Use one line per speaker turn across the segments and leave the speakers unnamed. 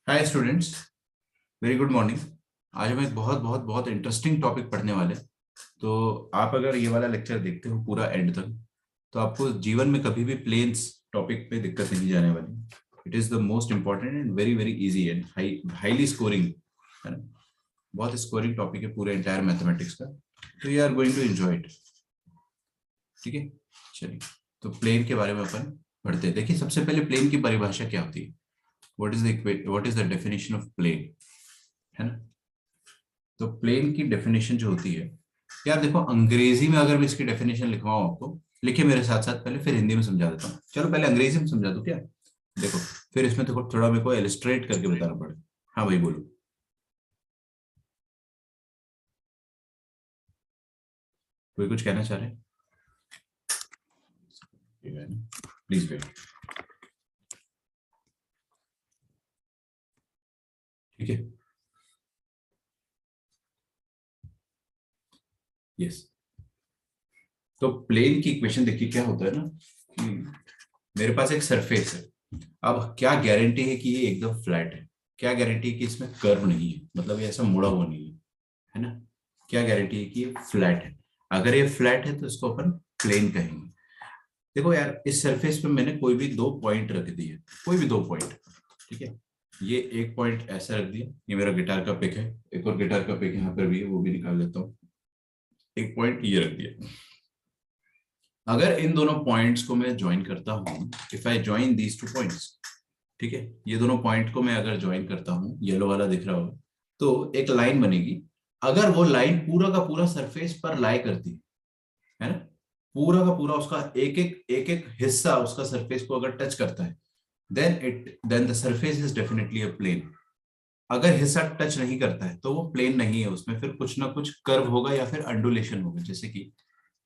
Hi students, very good morning. आज हम एक बहुत बहुत बहुत इंटरेस्टिंग टॉपिक पढ़ने वाले हैं। तो आप अगर ये वाला लेक्चर देखते हो पूरा एंड तक, तो आपको जीवन में कभी भी प्लेन्स टॉपिक पे दिक्कत नहीं जाने वाली। It is the most important and very very easy and highly scoring, है ना। बहुत स्कोरिंग टॉपिक है पूरे एंटायर मैथमेटिक्स का। तो you are going to enjoy it. ठीक है, चलिए। तो प्लेन के बारे में अपन पढ़ते हैं। देखिए, सबसे पहले प्लेन की परिभाषा क्या होती है। What is the definition of plane, है ना। तो प्लेन की डेफिनेशन जो होती है, यार देखो, अंग्रेजी में अगर मैं इसकी डेफिनेशन लिखवाऊं आपको, लिखिए मेरे साथ साथ। पहले फिर हिंदी में समझा देता हूँ। चलो पहले अंग्रेजी में समझा दूं क्या। देखो, फिर इसमें देखो थोड़ा मेरे को इलस्ट्रेट करके बताना पड़ेगा। हाँ भाई, बोलो। कोई कुछ कहना चाह रहे हैं? Please wait. ठीक है। यस। तो प्लेन की इक्वेशन देखिए क्या होता है ना, कि मेरे पास एक सरफेस है। अब क्या गारंटी है कि ये एकदम फ्लैट है? क्या गारंटी है कि इसमें कर्व नहीं है, मतलब ये ऐसा मुड़ा हुआ नहीं है ना। क्या गारंटी है कि ये फ्लैट है? अगर ये फ्लैट है तो इसको अपन प्लेन कहेंगे। देखो यार, इस सरफेस पे मैंने कोई भी दो पॉइंट रख दिए, कोई भी दो पॉइंट। ठीक है। ये एक पॉइंट ऐसा रख दिया, ये मेरा गिटार का पिक है। एक और गिटार का पिक यहाँ पर भी है, वो भी निकाल लेता हूँ। एक पॉइंट ये रख दिया। अगर इन दोनों पॉइंट्स को मैं ज्वाइन करता हूँ, if I join these two points, ठीक है, ये दोनों पॉइंट को मैं अगर ज्वाइन करता हूँ, येलो वाला दिख रहा होगा, तो एक लाइन बनेगी। अगर वो लाइन पूरा का पूरा सरफेस पर लाई करती है ना, पूरा का पूरा उसका एक एक हिस्सा उसका सरफेस को अगर टच करता है, then the surface is definitely a plane. अगर हिस्सा टच नहीं करता है तो वो प्लेन नहीं है, उसमें फिर कुछ ना कुछ कर्व होगा या फिर अंडुलेशन होगा। जैसे कि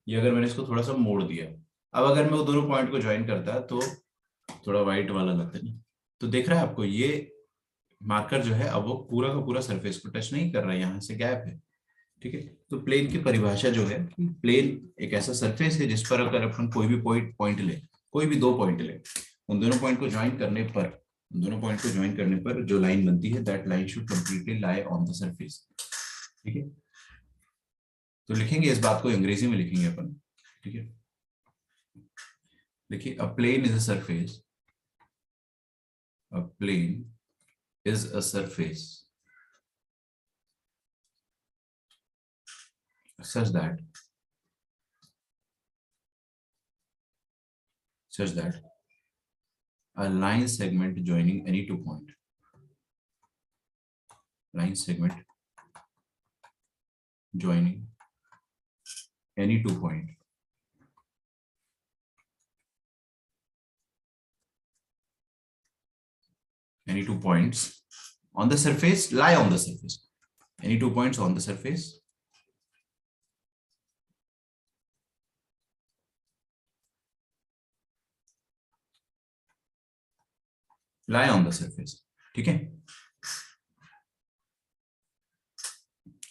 ये अगर मैंने इसको थोड़ा सा मोड़ दिया, अब अगर मैं वो दोनों पॉइंट को ज्वाइन करता है तो थोड़ा व्हाइट वाला लगता है ना। तो देख रहा है आपको, ये मार्कर जो है अब वो पूरा का पूरा सरफेस को टच नहीं कर रहा है, यहाँ से गैप है। ठीक है। तो प्लेन की परिभाषा जो है, प्लेन एक ऐसा सरफेस है जिस पर अगर अपन कोई भी पॉइंट पॉइंट ले, कोई भी दो पॉइंट ले, उन दोनों पॉइंट को ज्वाइन करने पर, उन दोनों पॉइंट को ज्वाइन करने पर जो लाइन बनती है, that line should completely lie on the surface. ठीक है। तो लिखेंगे इस बात को, अंग्रेजी में लिखेंगे अपन। ठीक है। देखिए, a plane is a surface, a plane is a surface such that such that a line segment joining any two point, line segment joining any two point, any two points on the surface, lie on the surface, any two points on the surface lie on the surface। ठीक है।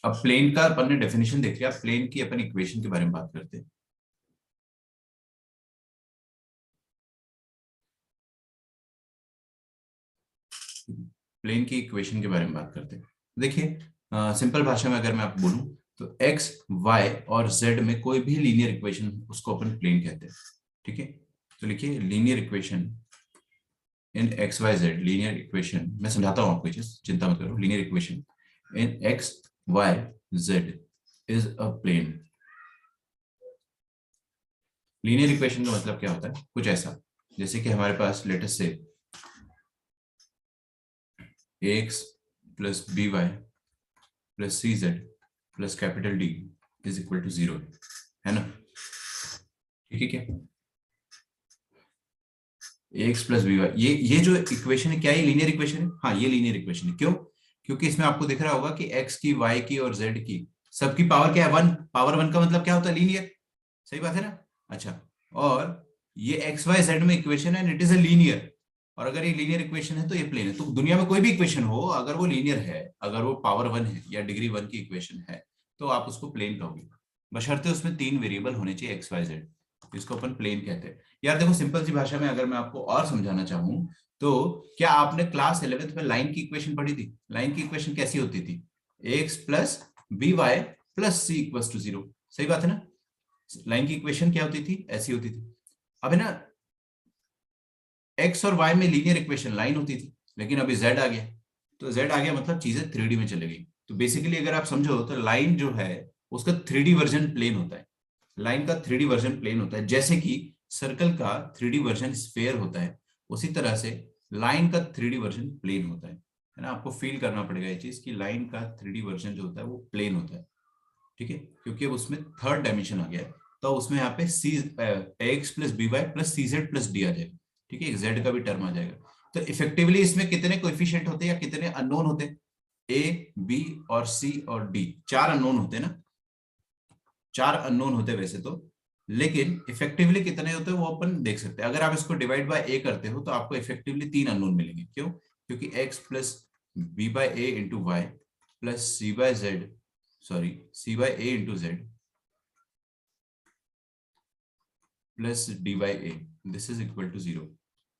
अब plane का अपन ने definition देख लिया, plane की अपन equation के बारे में बात करते हैं। प्लेन की इक्वेशन के बारे में बात करते हैं। देखिए, सिंपल भाषा में अगर मैं आपको बोलूं, तो एक्स वाई और जेड में कोई भी लीनियर इक्वेशन, उसको अपन प्लेन कहते हैं। ठीक है। तो लिखिए, linear equation in x Y Z, linear equation, मैं समझाता हूँ आपको चीज, चिंता मत करो। Linear equation in x Y Z is a plane. Linear equation का मतलब क्या होता है? कुछ ऐसा, जैसे कि हमारे पास लेटेस्ट से X plus B Y plus C Z plus capital D is equal to zero, है ना। ठीक है क्या? एक्स प्लस बी वाई, ये जो इक्वेशन है, क्या ये लीनियर इक्वेशन है? हाँ, ये लीनियर इक्वेशन है। क्यों? क्योंकि इसमें आपको दिख रहा होगा कि एक्स की, वाई की और जेड की सबकी पावर क्या है? वन। पावर वन का मतलब क्या होता है? लीनियर। सही बात है ना। अच्छा, और ये एक्स वाई जेड में इक्वेशन है, इट इज अ लीनियर। और अगर ये लीनियर इक्वेशन है तो ये प्लेन है। तो दुनिया में कोई भी इक्वेशन हो, अगर वो लीनियर है, अगर वो पावर वन है या डिग्री वन की इक्वेशन है, तो आप उसको प्लेन कहोगे, बशर्ते उसमें तीन वेरिएबल होने चाहिए, एक्स वाई जेड, जिसको अपन प्लेन कहते हैं। यार देखो, सिंपल सी भाषा में अगर मैं आपको और समझाना चाहूँ, तो क्या आपने क्लास 11th में लाइन की इक्वेशन पढ़ी थी? लाइन की इक्वेशन कैसी होती थी? X plus B Y plus C equals to 0। सही बात है ना? लाइन की इक्वेशन क्या होती थी? ऐसी होती थी। अब है ना, एक्स और वाई में लीनियर इक्वेशन लाइन होती थी, लेकिन अभी जेड आ गया। तो जेड आ गया मतलब चीजें 3D में चले गई। तो बेसिकली अगर आप समझो तो लाइन जो है उसका 3D वर्जन प्लेन होता है। लाइन का 3D वर्जन प्लेन होता है, जैसे कि सर्कल का 3D वर्जन स्फेयर होता है, उसी तरह से लाइन का 3D वर्जन प्लेन होता है ना? आपको फील करना पड़ेगा ये चीज कि लाइन का 3D वर्जन जो होता है वो प्लेन होता है। ठीक है, क्योंकि अब उसमें थर्ड डायमेंशन आ गया है, तो उसमें यहाँ पे C X plus B Y plus C Z plus D आ जाएगा। ठीक है, जेड का भी टर्म आ जाएगा। तो इफेक्टिवली इसमें कितने कोएफिशिएंट होते हैं या कितने अननोन होते हैं? ए, बी और सी और डी, चार अननोन होते हैं ना? चार अननोन होते हैं वैसे तो, लेकिन इफेक्टिवली कितने होते हैं वो अपन देख सकते हैं। अगर आप इसको डिवाइड बाय ए करते हो तो आपको इफेक्टिवली तीन अननोन मिलेंगे। क्यों? क्योंकि X plus B by A into Y plus C by Z, sorry C by A into Z plus D by A, this is equal to 0।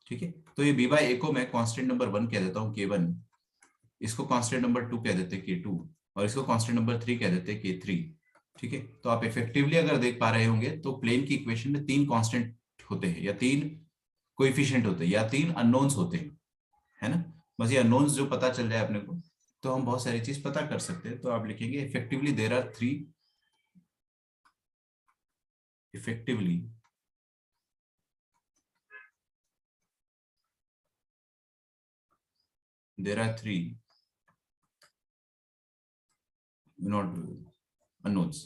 ठीक है, तो ये बी बाई ए को मैं कांस्टेंट नंबर 1 कह देता हूँ, K1। इसको कांस्टेंट नंबर 2 कह देते हैं, K2। और इसको कांस्टेंट नंबर 3 कह देते हैं, K3। ठीक है, तो आप इफेक्टिवली अगर देख पा रहे होंगे तो प्लेन की इक्वेशन में तीन कांस्टेंट होते हैं या तीन कोएफिशिएंट होते हैं या तीन अननोन्स होते हैं, है ना? बस ये अननोन्स जो पता चल जाए अपने को तो हम बहुत सारी चीज पता कर सकते हैं। तो आप लिखेंगे effectively there are three, effectively there are three not unknowns.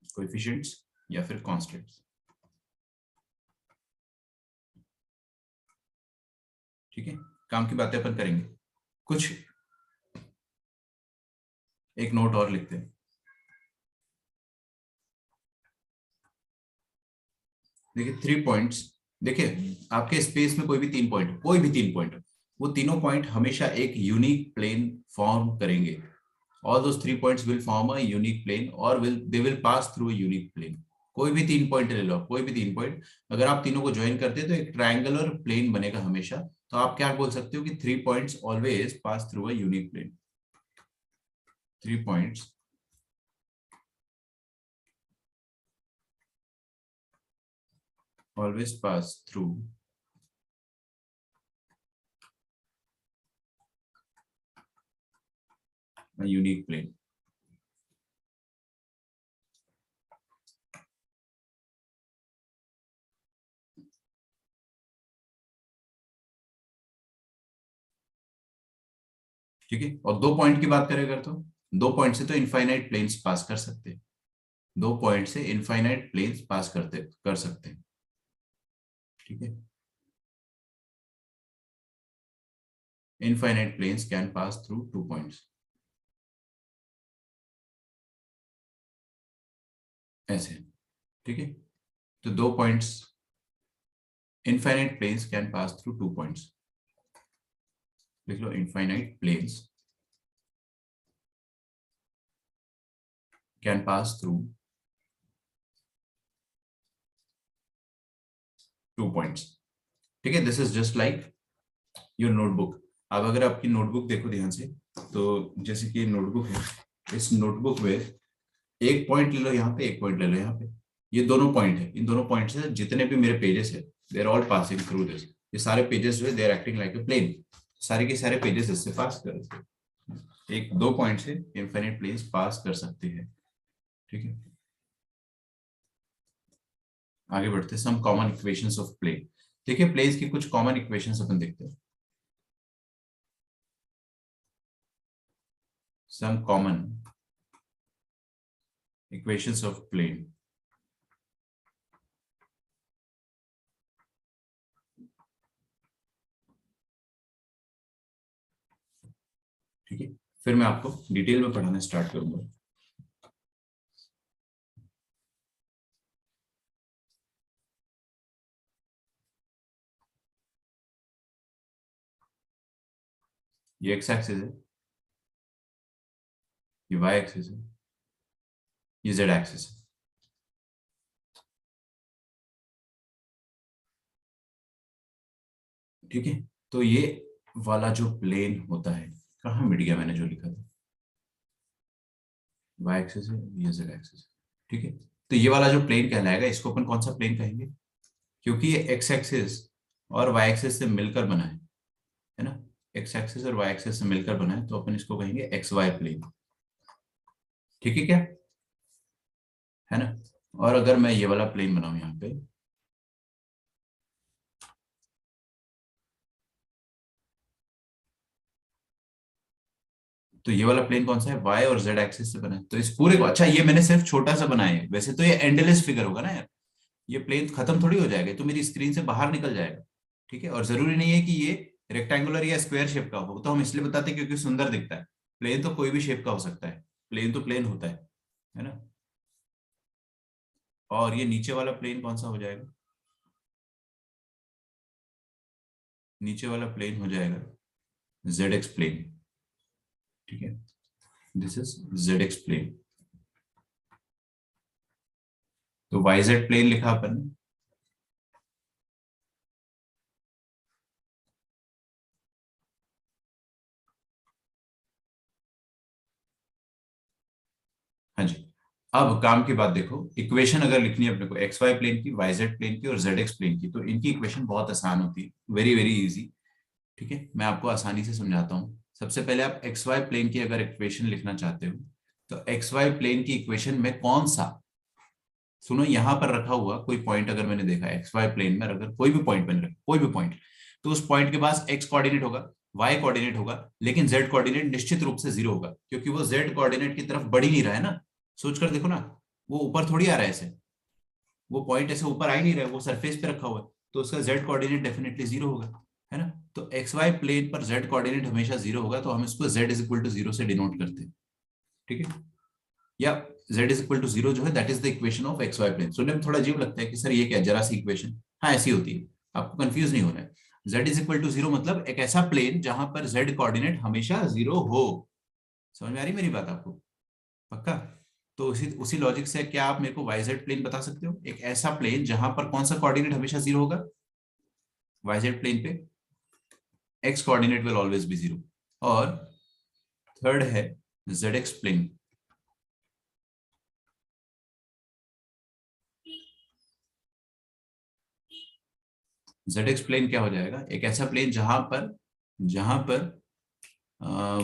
Coefficients या फिर कांस्टेंट्स। ठीक है, काम की बातें अपन करेंगे कुछ। एक नोट और लिखते हैं। देखिए 3 पॉइंट्स, देखिए आपके स्पेस में कोई भी 3 पॉइंट, कोई भी 3 पॉइंट, वो तीनों पॉइंट हमेशा एक यूनिक प्लेन फॉर्म करेंगे। All those 3 points will form a unique plane और will they will pass through a unique plane. कोई भी 3 पॉइंट ले लो, कोई भी 3 पॉइंट, अगर आप तीनों को ज्वाइन करते हैं तो एक ट्रायंगुलर प्लेन बनेगा हमेशा। तो आप क्या बोल सकते हो कि 3 points always pass through a unique plane. 3 points always pass through a unique plane। ठीक है, और 2 पॉइंट की बात करें अगर तो 2 पॉइंट से तो इनफाइनाइट प्लेन्स पास कर सकते हैं। 2 पॉइंट से इनफाइनाइट प्लेन्स पास करते कर सकते हैं। ठीक है, infinite planes can pass through 2 points, ऐसे। ठीक है, तो 2 points, infinite planes can pass through 2 points. लिख लो, infinite planes can pass through 2 points. ठीक है, this is just like your notebook. अब अगर आपकी नोटबुक देखो ध्यान से, तो जैसे कि नोटबुक है, इस नोटबुक में एक पॉइंट ले लो यहाँ पे, एक पॉइंट ले लो यहाँ पे, ये दोनों पॉइंट है। इन दोनों पॉइंट से जितने भी मेरे पेजेस है, they are all passing through this. ये सारे पेजेस जो है they are acting like a plane, सारे के सारे पेजेस इससे पास कर सकते हैं। एक दो पॉइंट से इनफाइनाइट प्लेन्स पास कर सकते हैं। ठीक है, आगे बढ़ते हैं। Some common equations of plane. देखिए प्लेन्स की कुछ कॉमन इक्वेशंस अपन देखते हैं। Some common equations of plane. ठीक है, फिर मैं आपको डिटेल में पढ़ाना स्टार्ट करूंगा। ये एक्स एक्सिस है, ये वाई एक्सिस है, ये जेड एक्सिस है। ठीक है, तो ये वाला जो प्लेन होता है, कहाँ मिट गया मैंने जो लिखा था, वाई एक्सिस है, ये जेड एक्सिस है। ठीक है, तो ये वाला जो प्लेन कहलाएगा इसको अपन कौन सा प्लेन कहेंगे, क्योंकि ये एक्स एक्सिस और वाई एक्सिस से मिलकर बना है ना, एक्स एक्सिस और वाई एक्सिस से मिलकर बना है, तो अपन इसको कहेंगे एक्स वाई प्लेन। ठीक है क्या, है ना। और अगर मैं ये वाला प्लेन बनाऊं यहाँ पे, तो ये वाला प्लेन कौन सा है, वाई और जेड एक्सिस से बना है, तो इस पूरे को, अच्छा ये मैंने सिर्फ छोटा सा बनाया है, वैसे तो ये एंडलेस फिगर होगा ना यार, ये प्लेन खत्म थोड़ी हो जाएगा, तो मेरी स्क्रीन से बाहर निकल जाएगा। ठीक है, और जरूरी नहीं है कि ये रेक्टेंगुलर या स्क्वायर शेप का हो, तो हम इसलिए बताते हैं क्योंकि सुंदर दिखता है। प्लेन तो कोई भी शेप का हो सकता है, प्लेन तो प्लेन होता है ना। और ये नीचे वाला प्लेन कौन सा हो जाएगा, नीचे वाला प्लेन हो जाएगा जेड एक्स प्लेन। ठीक है, this is z x plane. तो वाई जेड प्लेन लिखा अपन ने। हाँ जी, अब काम की बात देखो, इक्वेशन अगर लिखनी है अपने को एक्स वाई प्लेन की, वाई जेड प्लेन की और जेड एक्स प्लेन की, तो इनकी इक्वेशन बहुत आसान होती है, वेरी वेरी इजी। ठीक है, मैं आपको आसानी से समझाता हूँ। सबसे पहले आप एक्स वाई प्लेन की अगर इक्वेशन लिखना चाहते हो, तो एक्स वाई प्लेन की इक्वेशन में कौन सा, सुनो यहां पर रखा हुआ कोई पॉइंट अगर मैंने देखा एक्स वाई प्लेन में, अगर कोई भी पॉइंट मैंने रखा, कोई भी पॉइंट, तो उस पॉइंट के पास एक्स कोऑर्डिनेट होगा, वाई कोऑर्डिनेट होगा, लेकिन जेड कोऑर्डिनेट निश्चित रूप से जीरो होगा, क्योंकि वो जेड कोऑर्डिनेट की तरफ बढ़ ही नहीं रहा है ना। सोचकर देखो ना, वो ऊपर थोड़ी आ रहा है ऐसे, वो पॉइंट ऐसे ऊपर आ ही नहीं रहा है, वो सरफेस पे रखा हुआ है, तो उसका जेड कोऑर्डिनेट डेफिनेटली जीरो होगा, है ना। तो एक्स वाई प्लेन पर जेड कोऑर्डिनेट हमेशा जीरो होगा, तो हम इसको z is equal to zero से डिनोट करते हैं। ठीक है, या z is equal to zero जो है that is the equation of x y plane. सुनने में थोड़ा अजीब लगता है कि सर ये क्या जरा सी इक्वेशन, हाँ ऐसी होती है, आपको कंफ्यूज नहीं होना है। z is equal to zero मतलब एक ऐसा प्लेन जहां पर z कोऑर्डिनेट हमेशा जीरो हो। समझ में आ रही मेरी बात आपको, पक्का। तो उसी उसी लॉजिक से क्या आप मेरे को वाई जेड प्लेन बता सकते हो, एक ऐसा प्लेन जहां पर कौन सा कोऑर्डिनेट हमेशा जीरो होगा, वाई जेड प्लेन पे x coordinate will always be zero. और थर्ड है z x plane, z x plane क्या हो जाएगा, एक ऐसा प्लेन जहां पर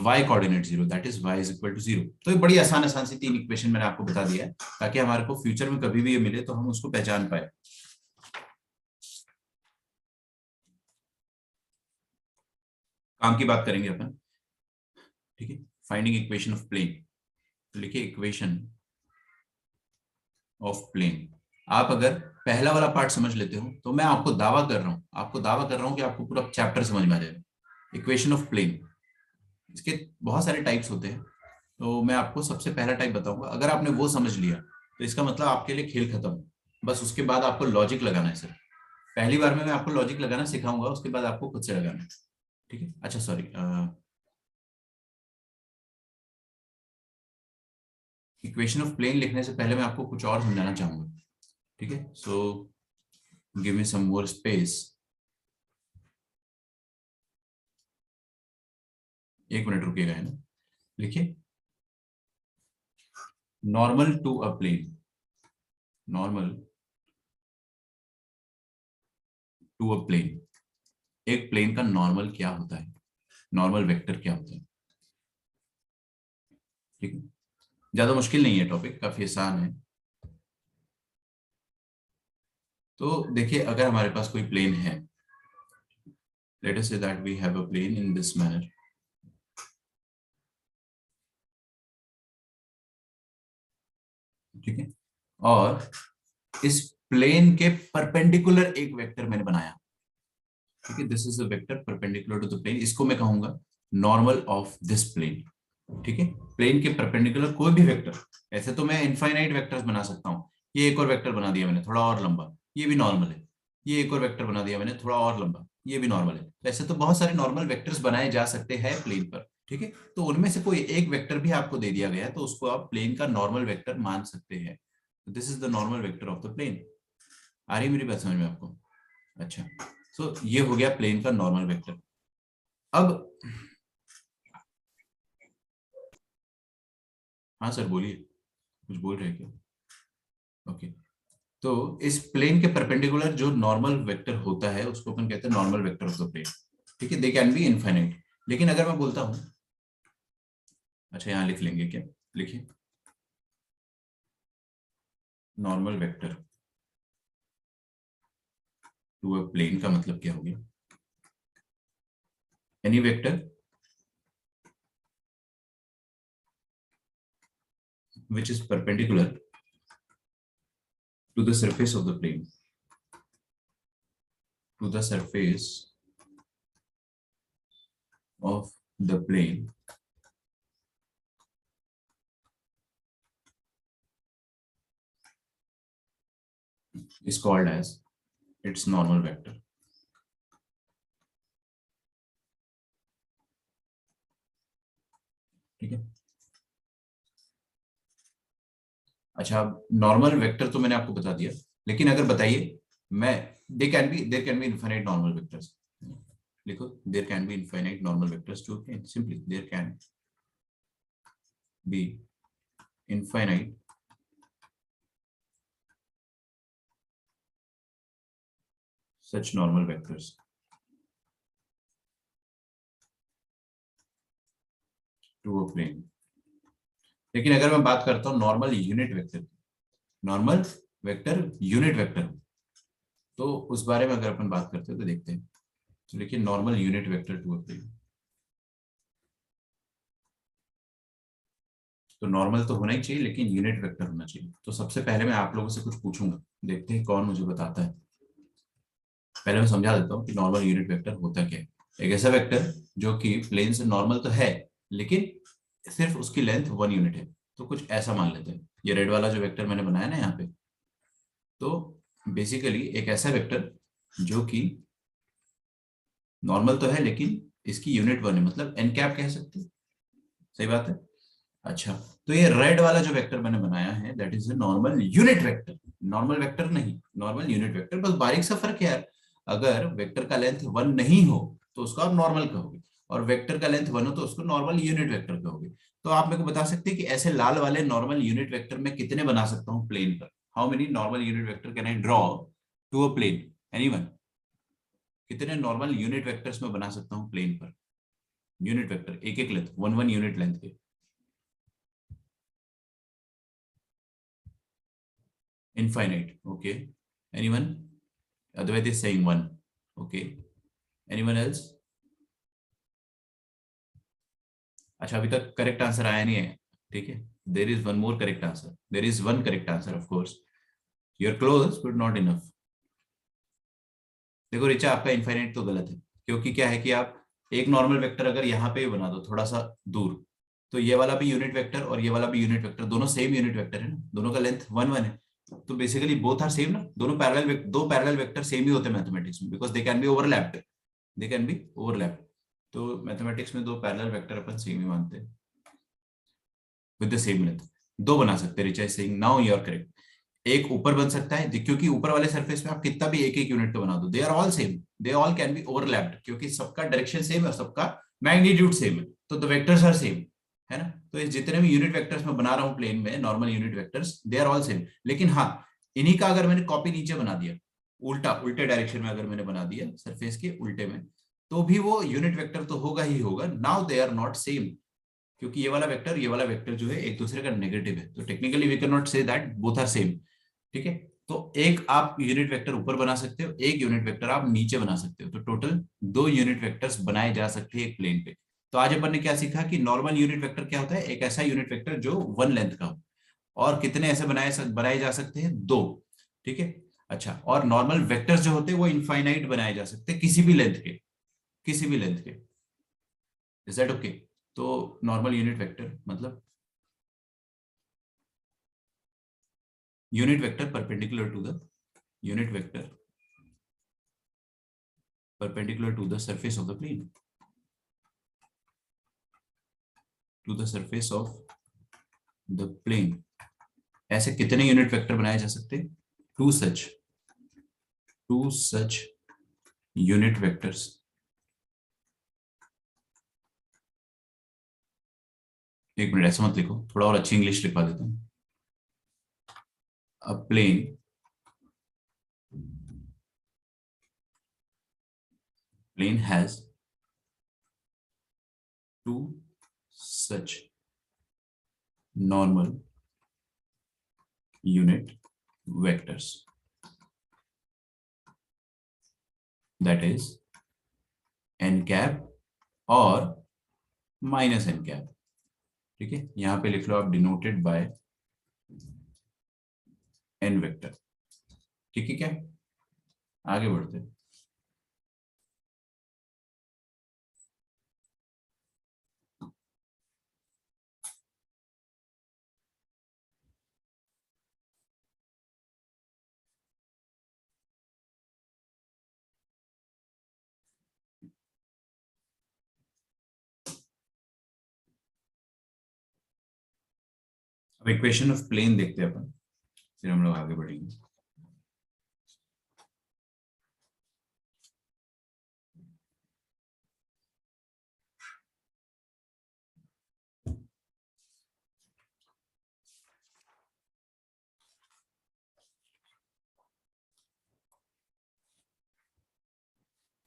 y coordinate zero, that is y is equal to zero. तो ये बड़ी आसान आसान सी तीन इक्वेशन मैंने आपको बता दिया है, ताकि हमारे को फ्यूचर में कभी भी ये मिले तो हम उसको पहचान पाए। काम की बात करेंगे अपन। ठीक है, फाइंडिंग इक्वेशन ऑफ प्लेन, तो लिखिए इक्वेशन ऑफ प्लेन। आप अगर पहला वाला पार्ट समझ लेते हो तो मैं आपको दावा कर रहा हूं कि आपको पूरा चैप्टर समझ में आ जाएगा। इक्वेशन ऑफ प्लेन, इसके बहुत सारे टाइप्स होते हैं, तो मैं आपको सबसे पहला टाइप बताऊंगा। अगर आपने वो समझ लिया तो इसका मतलब आपके लिए खेल खत्म, बस उसके बाद आपको लॉजिक लगाना है सिर्फ। पहली बार में मैं आपको लॉजिक लगाना सिखाऊंगा, उसके बाद आपको खुद से लगाना है। ठीक है, अच्छा सॉरी, इक्वेशन ऑफ प्लेन लिखने से पहले मैं आपको कुछ और समझाना चाहूंगा। ठीक है, so give me some more space. एक मिनट रुकिएगा, है ना। लिखिए normal to a plane, normal to a plane, एक प्लेन का नॉर्मल क्या होता है, नॉर्मल वेक्टर क्या होता है। ठीक है, ज्यादा मुश्किल नहीं है, टॉपिक काफी आसान है। तो देखिए अगर हमारे पास कोई प्लेन है, let us say that we have a plane in this manner. ठीक है, और इस प्लेन के परपेंडिकुलर एक वेक्टर मैंने बनाया। ठीक है, this is a vector perpendicular to the plane, इसको मैं कहूंगा नॉर्मल ऑफ दिस प्लेन। ठीक है, प्लेन के परपेंडिकुलर कोई भी वेक्टर, ऐसे तो मैं इनफाइनाइट वेक्टर्स बना सकता हूँ। ये एक और वेक्टर बना दिया मैंने थोड़ा और लंबा, ये भी नॉर्मल है। ये एक और वेक्टर बना दिया मैंने थोड़ा और लंबा, ये भी नॉर्मल है। वैसे तो बहुत सारे नॉर्मल वेक्टर्स बनाए जा सकते हैं प्लेन पर, ठीक है, तो उनमें से कोई एक वेक्टर भी आपको दे दिया गया है तो उसको आप प्लेन का नॉर्मल वेक्टर मान सकते हैं। This is the normal vector of the plane. आ रही मेरी बात समझ में आपको? अच्छा, सो ये हो गया प्लेन का नॉर्मल वेक्टर। अब हाँ सर बोलिए, कुछ बोल रहे हैं क्या? ओके, तो इस प्लेन के परपेंडिकुलर जो नॉर्मल वेक्टर होता है उसको अपन कहते हैं normal vector of the plane. ठीक है, दे कैन बी इनफाइनाइट। लेकिन अगर मैं बोलता हूं, अच्छा यहां लिख लेंगे क्या, लिखिए normal vector to a plane का मतलब क्या हो गया? Any vector which is perpendicular to the surface of the plane, to the surface of the plane is called as its normal vector। ठीक है, अच्छा अब नॉर्मल वेक्टर तो मैंने आपको बता दिया, लेकिन अगर बताइए मैं, there can be infinite normal vectors. लिखो there can be infinite normal vectors to plane, simply there can be infinite such normal vectors to a plane। लेकिन अगर मैं बात करता हूं नॉर्मल यूनिट वेक्टर की, नॉर्मल वेक्टर यूनिट वेक्टर, तो उस बारे में अगर अपन बात करते हैं तो देखते हैं। तो देखिए normal unit vector to a plane, तो नॉर्मल तो होना ही चाहिए लेकिन यूनिट वेक्टर होना चाहिए। तो सबसे पहले मैं आप लोगों से कुछ पूछूंगा, देखते हैं कौन मुझे बताता है। पहले मैं समझा देता हूँ कि नॉर्मल यूनिट वेक्टर होता क्या है। एक ऐसा वेक्टर जो कि प्लेन से नॉर्मल तो है लेकिन सिर्फ उसकी लेंथ 1 यूनिट है। तो कुछ ऐसा मान लेते हैं, ये रेड वाला जो वेक्टर मैंने बनाया ना यहाँ पे, तो बेसिकली एक ऐसा वेक्टर जो कि नॉर्मल तो है लेकिन इसकी यूनिट 1 है, मतलब एन कैप कह सकते हैं। सही बात है। अच्छा, तो ये रेड वाला जो वेक्टर मैंने बनाया है that is a normal unit vector. Normal vector नहीं, नॉर्मल यूनिट वेक्टर। बस बारीक सा फर्क है यार, अगर वेक्टर का लेंथ 1 नहीं हो तो उसको आप नॉर्मल कहोगे, और वेक्टर का लेंथ 1 हो तो उसको नॉर्मल यूनिट वेक्टर कहोगे। तो आप मेरे को बता सकते हैं कि ऐसे लाल वाले नॉर्मल यूनिट वेक्टर मैं कितने बना सकता हूँ प्लेन पर? How many normal unit vector can I draw to a plane? Anyone? कितने नॉर्मल यूनिट वेक्टर्स में बना सकता हूँ प्लेन पर? यूनिट वेक्टर एक एक लेंथ, 1 1 यूनिट लेंथ के। Infinite. Okay. Anyone? Advait is saying one. Okay. Anyone else? अच्छा अभी तक करेक्ट आंसर आया नहीं है। ठीक है, there is one more correct answer, there is one correct answer of course. You are close but not enough. देखो रिचा, आपका इनफाइनाइट तो गलत है, क्योंकि क्या है कि आप एक नॉर्मल वेक्टर अगर यहाँ पे बना दो थोड़ा सा दूर, तो ये वाला भी यूनिट वेक्टर और ये वाला भी यूनिट वेक्टर, दोनों सेम यूनिट वेक्टर है ना, दोनों का लेंथ 1 1 है। तो बेसिकली बोथ आर सेम ना, दोनों पैरेलल, दो पैरेलल वेक्टर सेम ही होते हैं मैथमेटिक्स में, because they can be overlapped, they can be overlapped. तो मैथमेटिक्स में दो पैरेलल वेक्टर अपन सेम ही मानते हैं विद द सेम लेंथ। दो बना सकते हैं, Richa is saying now you are correct. एक ऊपर बन सकता है क्योंकि ऊपर वाले सरफेस में आप कितना भी एक एक यूनिट तो बना दो, they are all same, they all can be overlapped, क्योंकि सबका डायरेक्शन सेम है और सबका मैग्नीट्यूड सेम है, तो द वेक्टर्स आर सेम, है ना। तो इस जितने भी यूनिट वेक्टर्स मैं बना रहा हूं प्लेन में, normal unit vectors, they are all same. लेकिन हाँ, इन्हीं का अगर मैंने कॉपी नीचे बना दिया, उल्टा उल्टे डायरेक्शन में अगर मैंने बना दिया सरफेस के उल्टे में, तो भी वो यूनिट वेक्टर तो होगा ही होगा। Now they are not same, क्योंकि ये वाला वेक्टर जो है एक दूसरे का नेगेटिव है, तो technically we can not say that both are same. ठीक है, तो एक आप यूनिट वेक्टर ऊपर बना सकते हो, एक यूनिट वेक्टर आप नीचे बना सकते हो, तो टोटल दो यूनिट वेक्टर्स बनाए जा सकते हैं एक प्लेन पे। तो आज अपन ने क्या सीखा कि नॉर्मल यूनिट वेक्टर क्या होता है? एक ऐसा यूनिट वेक्टर जो 1 लेंथ का हो। और कितने ऐसे बनाए जा सकते हैं? दो। ठीक है, अच्छा, और नॉर्मल वेक्टर्स जो होते हैं वो इनफाइनाइट बनाए जा सकते हैं किसी भी लेंथ के, किसी भी लेंथ के। Is that okay? तो नॉर्मल यूनिट वेक्टर मतलब unit vector perpendicular to the unit vector perpendicular to the surface of the plane। To the surface of the plane. ऐसे कितने यूनिट वेक्टर बनाए जा सकते हैं? Two such unit vectors. एक minute, ऐसा मत लिखो, थोड़ा और अच्छी इंग्लिश लिखवा देता हूँ। अ plane has two such normal unit vectors, that is n cap और माइनस n cap। ठीक है, यहां पे लिख लो आप डिनोटेड बाय n वेक्टर। ठीक है क्या, आगे बढ़ते हैं। अब इक्वेशन ऑफ प्लेन देखते हैं अपन, फिर हम लोग आगे बढ़ेंगे।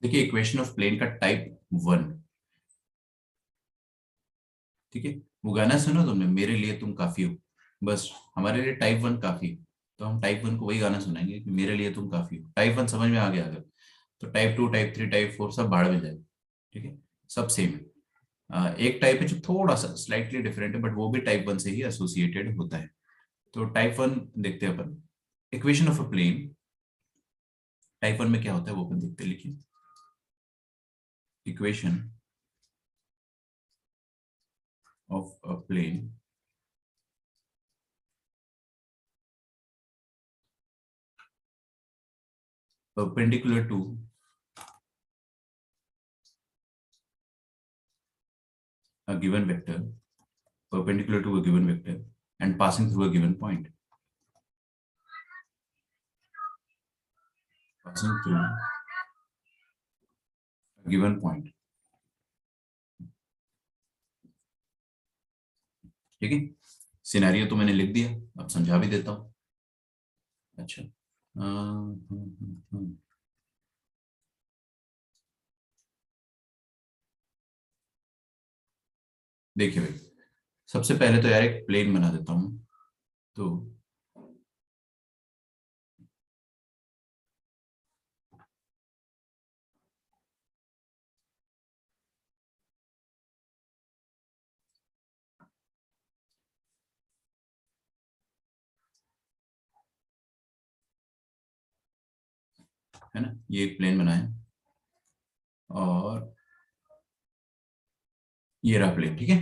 देखिए इक्वेशन ऑफ प्लेन का टाइप 1। ठीक है, वो गाना सुनो तुमने, मेरे लिए तुम काफी हो, बस हमारे लिए टाइप 1 काफी है। तो हम टाइप 1 को वही गाना सुनाएंगे कि मेरे लिए तुम काफी हो। टाइप 1 समझ में आ गया अगर, तो टाइप 2 टाइप 3 टाइप 4 सब बाहर में जाएगा। ठीक है, सब सेम है। एक टाइप है जो थोड़ा सा स्लाइटली डिफरेंट है, बट वो भी टाइप 1 से ही एसोसिएटेड होता है। तो टाइप 1 देखते हैं अपन, equation of a plane. Type 1 में क्या होता है वो अपन देखते हैं, लिखिए equation of a plane perpendicular to a given vector, perpendicular to a given vector and passing through a given point, passing through a given point। ठीक है, सिनेरियो तो मैंने लिख दिया, अब समझा भी देता हूं। अच्छा, देखिए भाई, सबसे पहले तो यार एक प्लेन बना देता हूं। तो है ना, ये एक प्लेन बनाया और ये रहा प्लेन। ठीक है,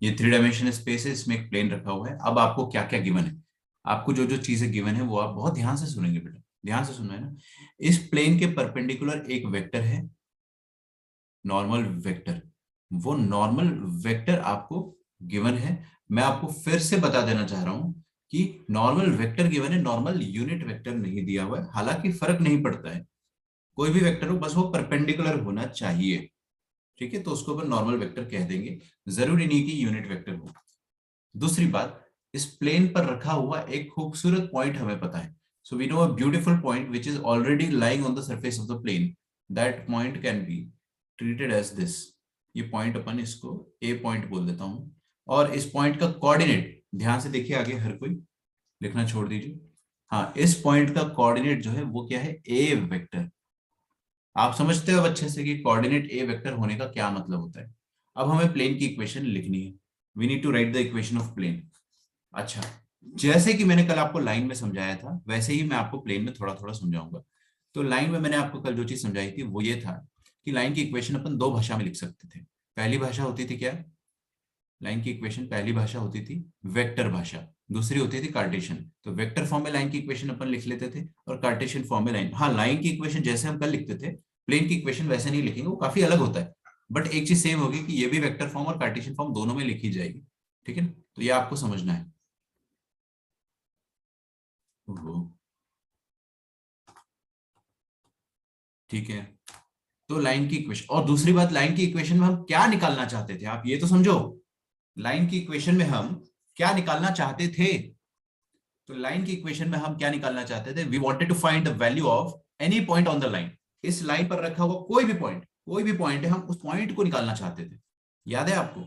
ये 3 डायमेंशनल स्पेस है, इसमें एक प्लेन रखा हुआ है। अब आपको क्या क्या गिवन है, आपको जो जो चीजें गिवन है वो आप बहुत ध्यान से सुनेंगे बेटा, ध्यान से सुनना है ना। इस प्लेन के परपेंडिकुलर एक वेक्टर है, नॉर्मल वेक्टर। वो नॉर्मल वेक्टर आपको गिवन है। मैं आपको फिर से बता देना चाह रहा हूं कि नॉर्मल वेक्टर गिवन है, नॉर्मल यूनिट वेक्टर नहीं दिया हुआ है। हालांकि फर्क नहीं पड़ता है, कोई भी वेक्टर हो, बस वो परपेंडिकुलर होना चाहिए। ठीक है, तो उसको अपन नॉर्मल वेक्टर कह देंगे, जरूरी नहीं कि यूनिट वेक्टर हो। दूसरी बात, इस प्लेन पर रखा हुआ एक खूबसूरत पॉइंट हमें पता है। So we know a beautiful point which is already lying on the surface of the plane. That point can be treated as this. ये पॉइंट अपन इसको ए पॉइंट बोल देता हूं। और इस पॉइंट का कोऑर्डिनेट ध्यान से देखिए, आगे हर कोई लिखना छोड़ दीजिए। हाँ, इस पॉइंट का कोऑर्डिनेट जो है वो क्या है, ए वेक्टर। आप समझते हो अब अच्छे से कि कोऑर्डिनेट ए वेक्टर होने का क्या मतलब होता है। अब हमें प्लेन की इक्वेशन लिखनी है। We need to write the equation of plane. अच्छा, जैसे कि मैंने कल आपको लाइन में समझाया था, वैसे ही मैं आपको प्लेन में थोड़ा थोड़ा समझाऊंगा। तो लाइन में मैंने आपको कल जो चीज समझाई थी वो ये था कि लाइन की इक्वेशन अपन दो भाषा में लिख सकते थे। पहली भाषा होती थी क्या, लाइन की इक्वेशन पहली भाषा होती थी वेक्टर भाषा, दूसरी होती थी कार्टेशियन। तो वेक्टर फॉर्म में लाइन की इक्वेशन अपन लिख लेते थे और कार्टेशियन फॉर्म में लाइन। हाँ, लाइन की इक्वेशन जैसे हम कल लिखते थे, प्लेन की इक्वेशन वैसे नहीं लिखेंगे, वो काफी अलग होता है। बट एक चीज सेम होगी कि ये भी वेक्टर फॉर्म और कार्टेशियन फॉर्म दोनों में लिखी जाएगी, ठीक है ना। तो ये आपको समझना है। ओहो, ठीक है। तो लाइन की इक्वेशन, और दूसरी बात, लाइन की इक्वेशन में हम क्या निकालना चाहते थे, आप ये तो समझो। लाइन की इक्वेशन में हम क्या निकालना चाहते थे? तो लाइन की इक्वेशन में हम क्या निकालना चाहते थे? We wanted to find the value of any point on the line. इस लाइन पर रखा हुआ कोई भी पॉइंट, कोई भी पॉइंट है, हम उस पॉइंट को निकालना चाहते थे। याद है आपको?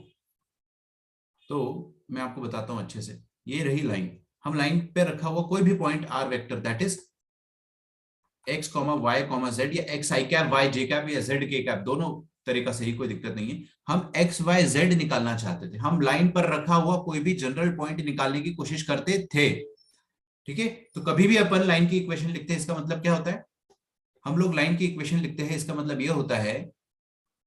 तो मैं आपको बताता हूं अच्छे से। ये रही लाइन, हम लाइन पे रखा हुआ कोई भी point r vector, that is x comma y comma z, या x i cap y j cap या जेड के कैप, दोनों तरीका से ही, कोई दिक्कत नहीं है। हम एक्स वाई जेड निकालना चाहते थे, हम लाइन पर रखा हुआ कोई भी जनरल पॉइंट निकालने की कोशिश करते थे, ठीक है। तो कभी भी अपन लाइन की इक्वेशन लिखते हैं, इसका मतलब क्या होता है? हम लोग लाइन की इक्वेशन लिखते हैं, इसका मतलब यह होता है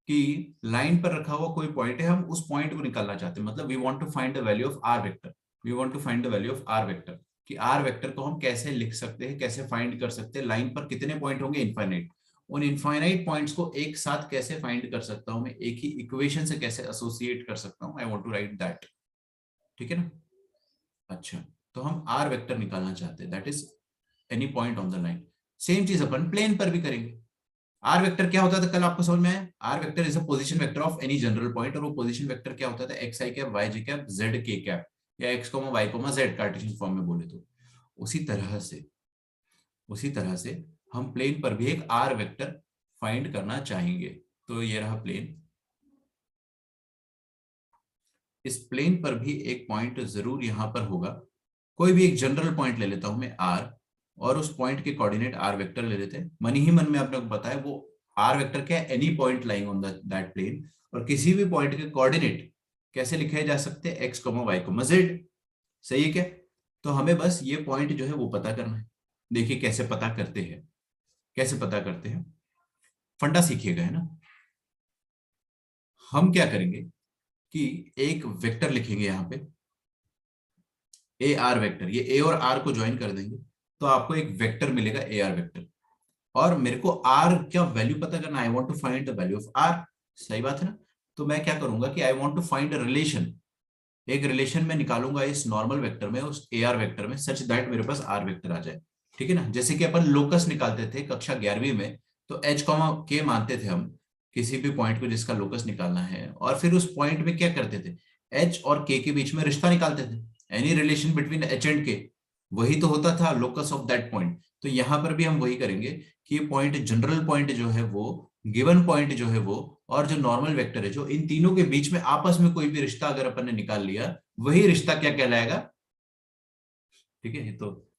कि लाइन पर रखा हुआ कोई पॉइंट है, हम उस पॉइंट को निकालना चाहते हैं, मतलब we want to find the value of r vector. We want to find the value of r vector, कि आर वेक्टर को हम कैसे लिख सकते हैं, कैसे फाइंड कर सकते हैं। लाइन पर कितने पॉइंट होंगे? इनफाइनाइट। उन इनफाइनाइट पॉइंट्स को एक साथ कैसे फाइंड कर सकता हूं मैं, एक ही इक्वेशन से कैसे एसोसिएट कर सकता हूं, I want to write that, ठीक है ना। अच्छा, तो हम आर वेक्टर निकालना चाहते हैं, that is any point on the line. Same चीज अपन प्लेन पर भी करेंगे। आर वेक्टर क्या होता था, कल आपको समझ में आया? R vector is a position vector of any general point, और वो पोजीशन वेक्टर क्या होता था? X i cap y j cap z k cap, या x comma y comma z Cartesian form में बोले तो। उसी तरह से, उसी तरह से हम प्लेन पर भी एक आर वेक्टर फाइंड करना चाहेंगे। तो ये रहा प्लेन। इस प्लेन पर भी एक पॉइंट जरूर यहां पर होगा। कोई भी एक जनरल पॉइंट ले लेता हूं मैं आर, और उस पॉइंट के कोऑर्डिनेट आर वेक्टर ले लेते हैं। मन ही मन में आपने को बताया वो आर वेक्टर क्या है? Any point lying on that plane. और किसी भी पॉइंट के कोऑर्डिनेट कैसे लिखे जा सकते हैं? X comma y comma z. सही है क्या? तो हमें बस ये पॉइंट जो है वो पता करना है। देखिए कैसे पता करते हैं, कैसे पता करते हैं, फंडा सीखिएगा, है ना। हम क्या करेंगे कि एक वेक्टर लिखेंगे यहाँ पे, ए आर वेक्टर। ये ए और आर को ज्वाइन कर देंगे तो आपको एक वेक्टर मिलेगा, ए आर वेक्टर। और मेरे को आर क्या वैल्यू पता करना, I want to find the value of r. सही बात है ना। तो मैं क्या करूंगा कि I want to find a relation, एक रिलेशन में निकालूंगा इस नॉर्मल वेक्टर में, उस ए आर वेक्टर में, सच दैट मेरे पास आर वेक्टर आ जाए, ठीक है ना। जैसे कि अपन लोकस निकालते थे कक्षा 11वीं में, तो एच कॉमा के मानते थे हम किसी भी पॉइंट को जिसका लोकस निकालना है, और फिर उस पॉइंट में क्या करते थे? एच और के बीच में रिश्ता निकालते थे, any relation between H and के, वही तो होता था लोकस ऑफ दैट पॉइंट। तो यहां पर भी हम वही करेंगे कि ये पॉइंट, जनरल पॉइंट जो है वो, गिवन पॉइंट जो है वो, और जो नॉर्मल वेक्टर है, जो इन तीनों के बीच में आपस में कोई भी रिश्ता अगर अपन ने निकाल लिया, वही रिश्ता क्या कहलाएगा? ठीक है, तो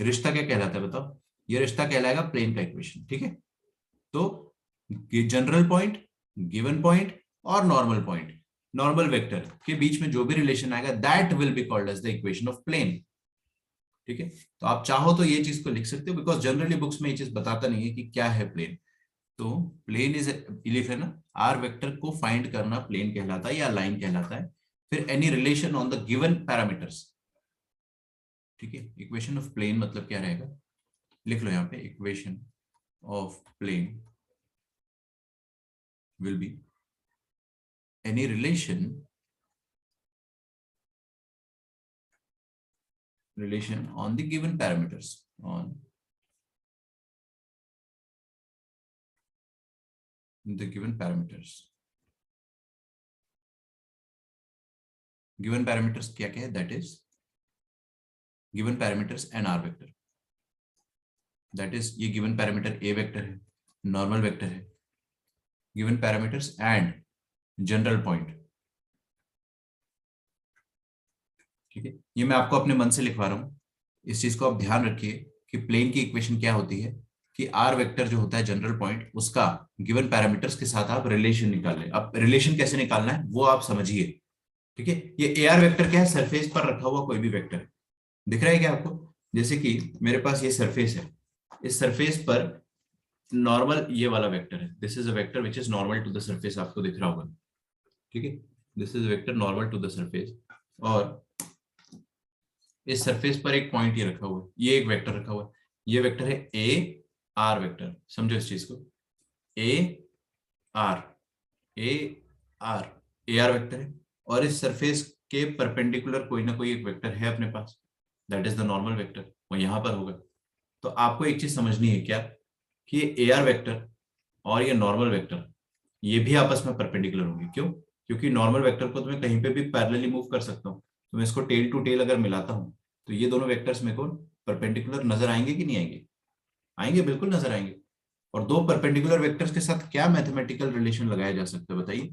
रिश्ता क्या कहलाता है बताओ? ये रिश्ता कहलाएगा प्लेन का इक्वेशन, ठीक है। तो जनरल पॉइंट, गिवन पॉइंट और नॉर्मल पॉइंट, नॉर्मल वेक्टर के बीच में जो भी रिलेशन आएगा, that will be called as the equation of plane, ठीक है। तो आप चाहो तो ये चीज को लिख सकते हो, बिकॉज जनरली बुक्स में ये चीज बताता नहीं है कि क्या है प्लेन। तो प्लेन इज लिख है ना, आर वेक्टर को फाइंड करना प्लेन कहलाता है या लाइन कहलाता है। फिर any relation on the given parameters, ठीक है। इक्वेशन ऑफ प्लेन मतलब क्या रहेगा, लिख लो यहाँ पे, equation of plane will be any relation on the given parameters, on the given parameters। given parameters क्या क्या है? that is given parameters and r vector, that is ये given parameter a vector है, normal vector है, given parameters and general point, ठीक है। ये मैं आपको अपने मन से लिखवा रहा हूँ, इस चीज को आप ध्यान रखिए कि प्लेन की इक्वेशन क्या होती है, कि आर वेक्टर जो होता है जनरल पॉइंट, उसका गिवन पैरामीटर्स के साथ आप रिलेशन निकाल लें। अब रिलेशन कैसे निकालना है वो आप समझिए, ठीक है। ये ए आर वेक्टर क्या है? सरफेस पर रखा हुआ कोई भी वेक्टर है। दिख रहा है क्या आपको? जैसे कि मेरे पास ये सरफेस है, इस सरफेस पर नॉर्मल ये वाला वेक्टर है, this is a vector which is normal to the surface, आपको दिख रहा होगा, ठीक है। This is vector normal to the surface, और इस सरफेस पर एक पॉइंट ये रखा हुआ है, ये एक वेक्टर रखा हुआ है, ये वेक्टर है ए आर वेक्टर। समझो इस चीज को, A R, a are, a are vector है, और इस सरफेस के परपेंडिकुलर कोई ना कोई एक वेक्टर है अपने पास, that is the normal vector, वो यहां पर होगा। तो आपको एक चीज समझनी है क्या, कि ये ए आर वेक्टर और ये नॉर्मल वेक्टर, ये भी आपस में परपेंडिकुलर होंगे। क्यों? क्योंकि नॉर्मल वेक्टर को तो मैं कहीं पे भी पैरेलली मूव कर सकता हूँ, तो मैं इसको टेल टू टेल अगर मिलाता हूँ, तो ये दोनों वेक्टर्स मेरे को परपेंडिकुलर नजर आएंगे कि नहीं आएंगे? आएंगे, बिल्कुल नजर आएंगे। और दो परपेंडिकुलर वेक्टर्स के साथ क्या मैथमेटिकल रिलेशन लगाया जा सकता है बताइए?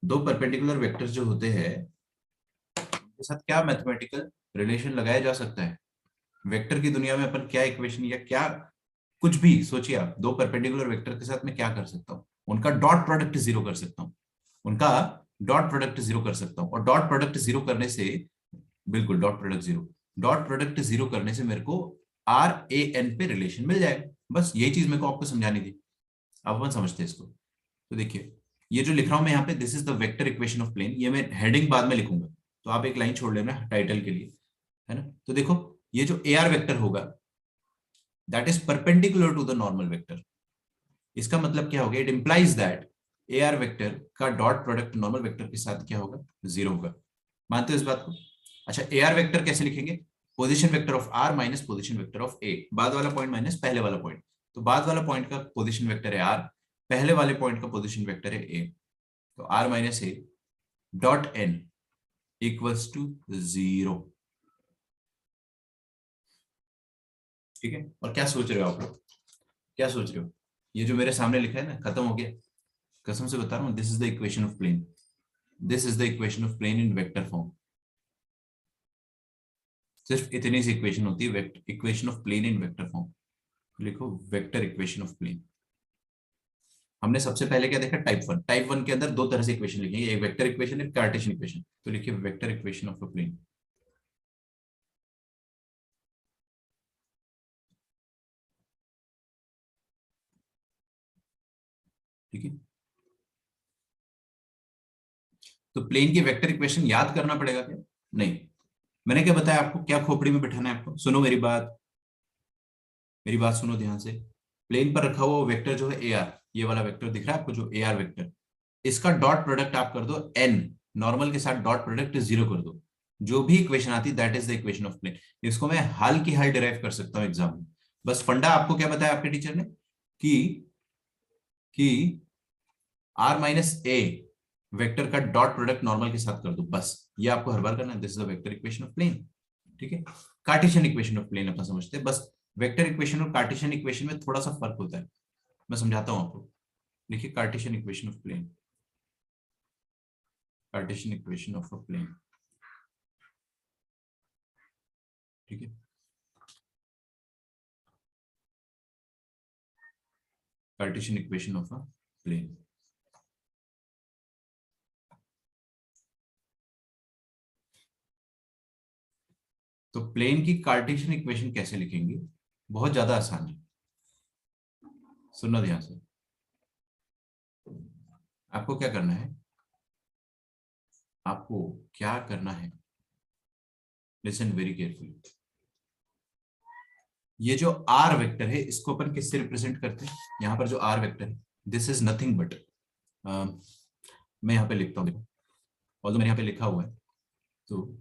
दो परपेंडिकुलर वेक्टर्स जो होते हैं उनके साथ क्या मैथमेटिकल रिलेशन लगाया जा सकता है? वेक्टर की दुनिया में अपन क्या इक्वेशन या क्या कुछ भी सोचिए आप, दो परपेंडिकुलर वेक्टर के साथ मैं क्या कर सकता हूँ? उनका डॉट प्रोडक्ट जीरो कर सकता हूँ, उनका डॉट प्रोडक्ट जीरो कर सकता हूँ। और डॉट प्रोडक्ट जीरो करने से, बिल्कुल dot product zero, dot product zero करने से मेरे को आर ए एन पे रिलेशन मिल जाएगा। बस यही चीज मेरे को आपको समझानी थी, अब अपन समझते हैं इसको। तो देखिए, ये जो लिख रहा हूं मैं यहाँ पे, this is the vector equation of plane, ये मैं हेडिंग बाद में लिखूंगा, तो आप एक लाइन छोड़ लेना टाइटल के लिए, है ना? तो देखो, ये जो ए आर वेक्टर होगा that is perpendicular to the normal vector. इसका मतलब क्या हो गया? It implies that a are vector का डॉट प्रोडक्ट नॉर्मल वेक्टर के साथ क्या होगा? जीरो होगा। मानते हो इस बात को? अच्छा, ए आर वेक्टर कैसे लिखेंगे? Position vector of R minus position vector of A, बाद वाला पॉइंट माइनस पहले वाला पॉइंट। तो बाद वाला पॉइंट का पोजीशन वेक्टर है आर, पहले वाले पॉइंट का पोजीशन वेक्टर है ए। तो r minus a dot n equals to zero. ठीक है? और क्या सोच रहे हो आप लोग? क्या सोच रहे हो? ये जो मेरे सामने लिखा है ना, खत्म हो गया। कसम से बता रहा हूँ, this is the equation of plane, this is the equation of plane in vector form. सिर्फ इतनी सी इक्वेशन होती है, equation of plane in vector form. लिखो वेक्टर इक्वेशन ऑफ प्लेन। हमने सबसे पहले क्या देखा? Type one. टाइप वन के अंदर दो तरह से इक्वेशन लिखेंगे, एक वेक्टर इक्वेशन, एक कार्टेशियन इक्वेशन। तो लिखिए vector equation of a plane. ठीक है? तो प्लेन की वेक्टर इक्वेशन याद करना पड़ेगा क्या? नहीं। मैंने क्या बताया आपको, क्या खोपड़ी में बिठाना है आपको? सुनो मेरी बात, मेरी बात सुनो ध्यान से। प्लेन पर रखा हुआ वेक्टर जो है ए आर, ये वाला वेक्टर दिख रहा है आपको जो ए आर वेक्टर, इसका डॉट प्रोडक्ट आप कर दो एन, नॉर्मल के साथ डॉट प्रोडक्ट जीरो कर दो। जो भी इक्वेशन आती है that is the equation of plane. इसको मैं हाल की हाल डिराइव कर सकता हूँ एग्जाम में। बस फंडा आपको क्या बताया आपके टीचर ने, कि कि आर माइनस ए वेक्टर का डॉट प्रोडक्ट नॉर्मल के साथ कर दो, बस ये आपको हर बार करना है। This is the vector equation of plane. ठीक है? कार्टेशियन इक्वेशन ऑफ प्लेन अपन समझते हैं। बस वेक्टर इक्वेशन और कार्टेशियन इक्वेशन में थोड़ा सा फर्क होता है, मैं समझाता हूं आपको। देखिए Cartesian equation of plane, Cartesian equation of a plane. ठीक है? Cartesian equation of a plane. तो प्लेन की कार्टेशियन इक्वेशन कैसे लिखेंगे? बहुत ज्यादा आसान है, सुनना ध्यान से। आपको क्या करना है, आपको क्या करना है, लिसन वेरी केयरफुली। ये जो आर वेक्टर है इसको अपन किससे रिप्रेजेंट करते हैं? यहाँ पर जो आर वेक्टर है, दिस इज नथिंग बट, मैं यहाँ पे लिखता हूँ, देखो, और मैंने यहाँ पे लिखा हुआ है। तो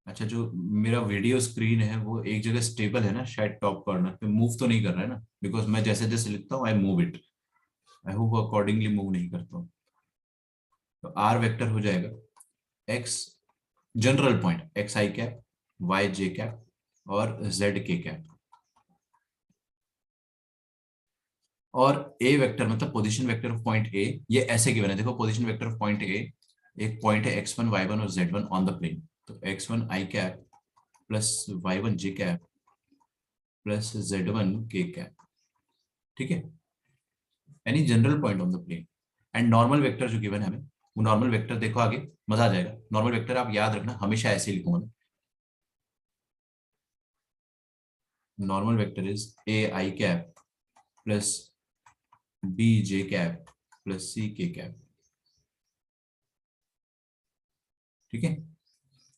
अच्छा, जो मेरा वीडियो स्क्रीन है वो एक जगह स्टेबल है ना, शायद टॉप कॉर्नर पे मूव तो नहीं कर रहा है ना? बिकॉज मैं जैसे जैसे लिखता हूँ I move it, I hope accordingly move नहीं करता हूँ। तो आर वेक्टर हो जाएगा x, general point x i cap, y j cap और जेड के कैप। और ए वेक्टर मतलब position vector of point A, ये ऐसे गिवन है, देखो position vector of point A, एक पॉइंट है x1 y1 और z1 ऑन द प्लेन। तो x1 आई cap plus y1 j cap plus z1 k cap. ठीक है? Any general point on the plane. And normal vector जो given है हमें, वो नॉर्मल वेक्टर देखो आगे मजा आ जाएगा। नॉर्मल वेक्टर आप याद रखना, हमेशा ऐसे ही लिखूंगा मैं। Normal vector is A I cap plus B J cap plus C K cap. ठीक है?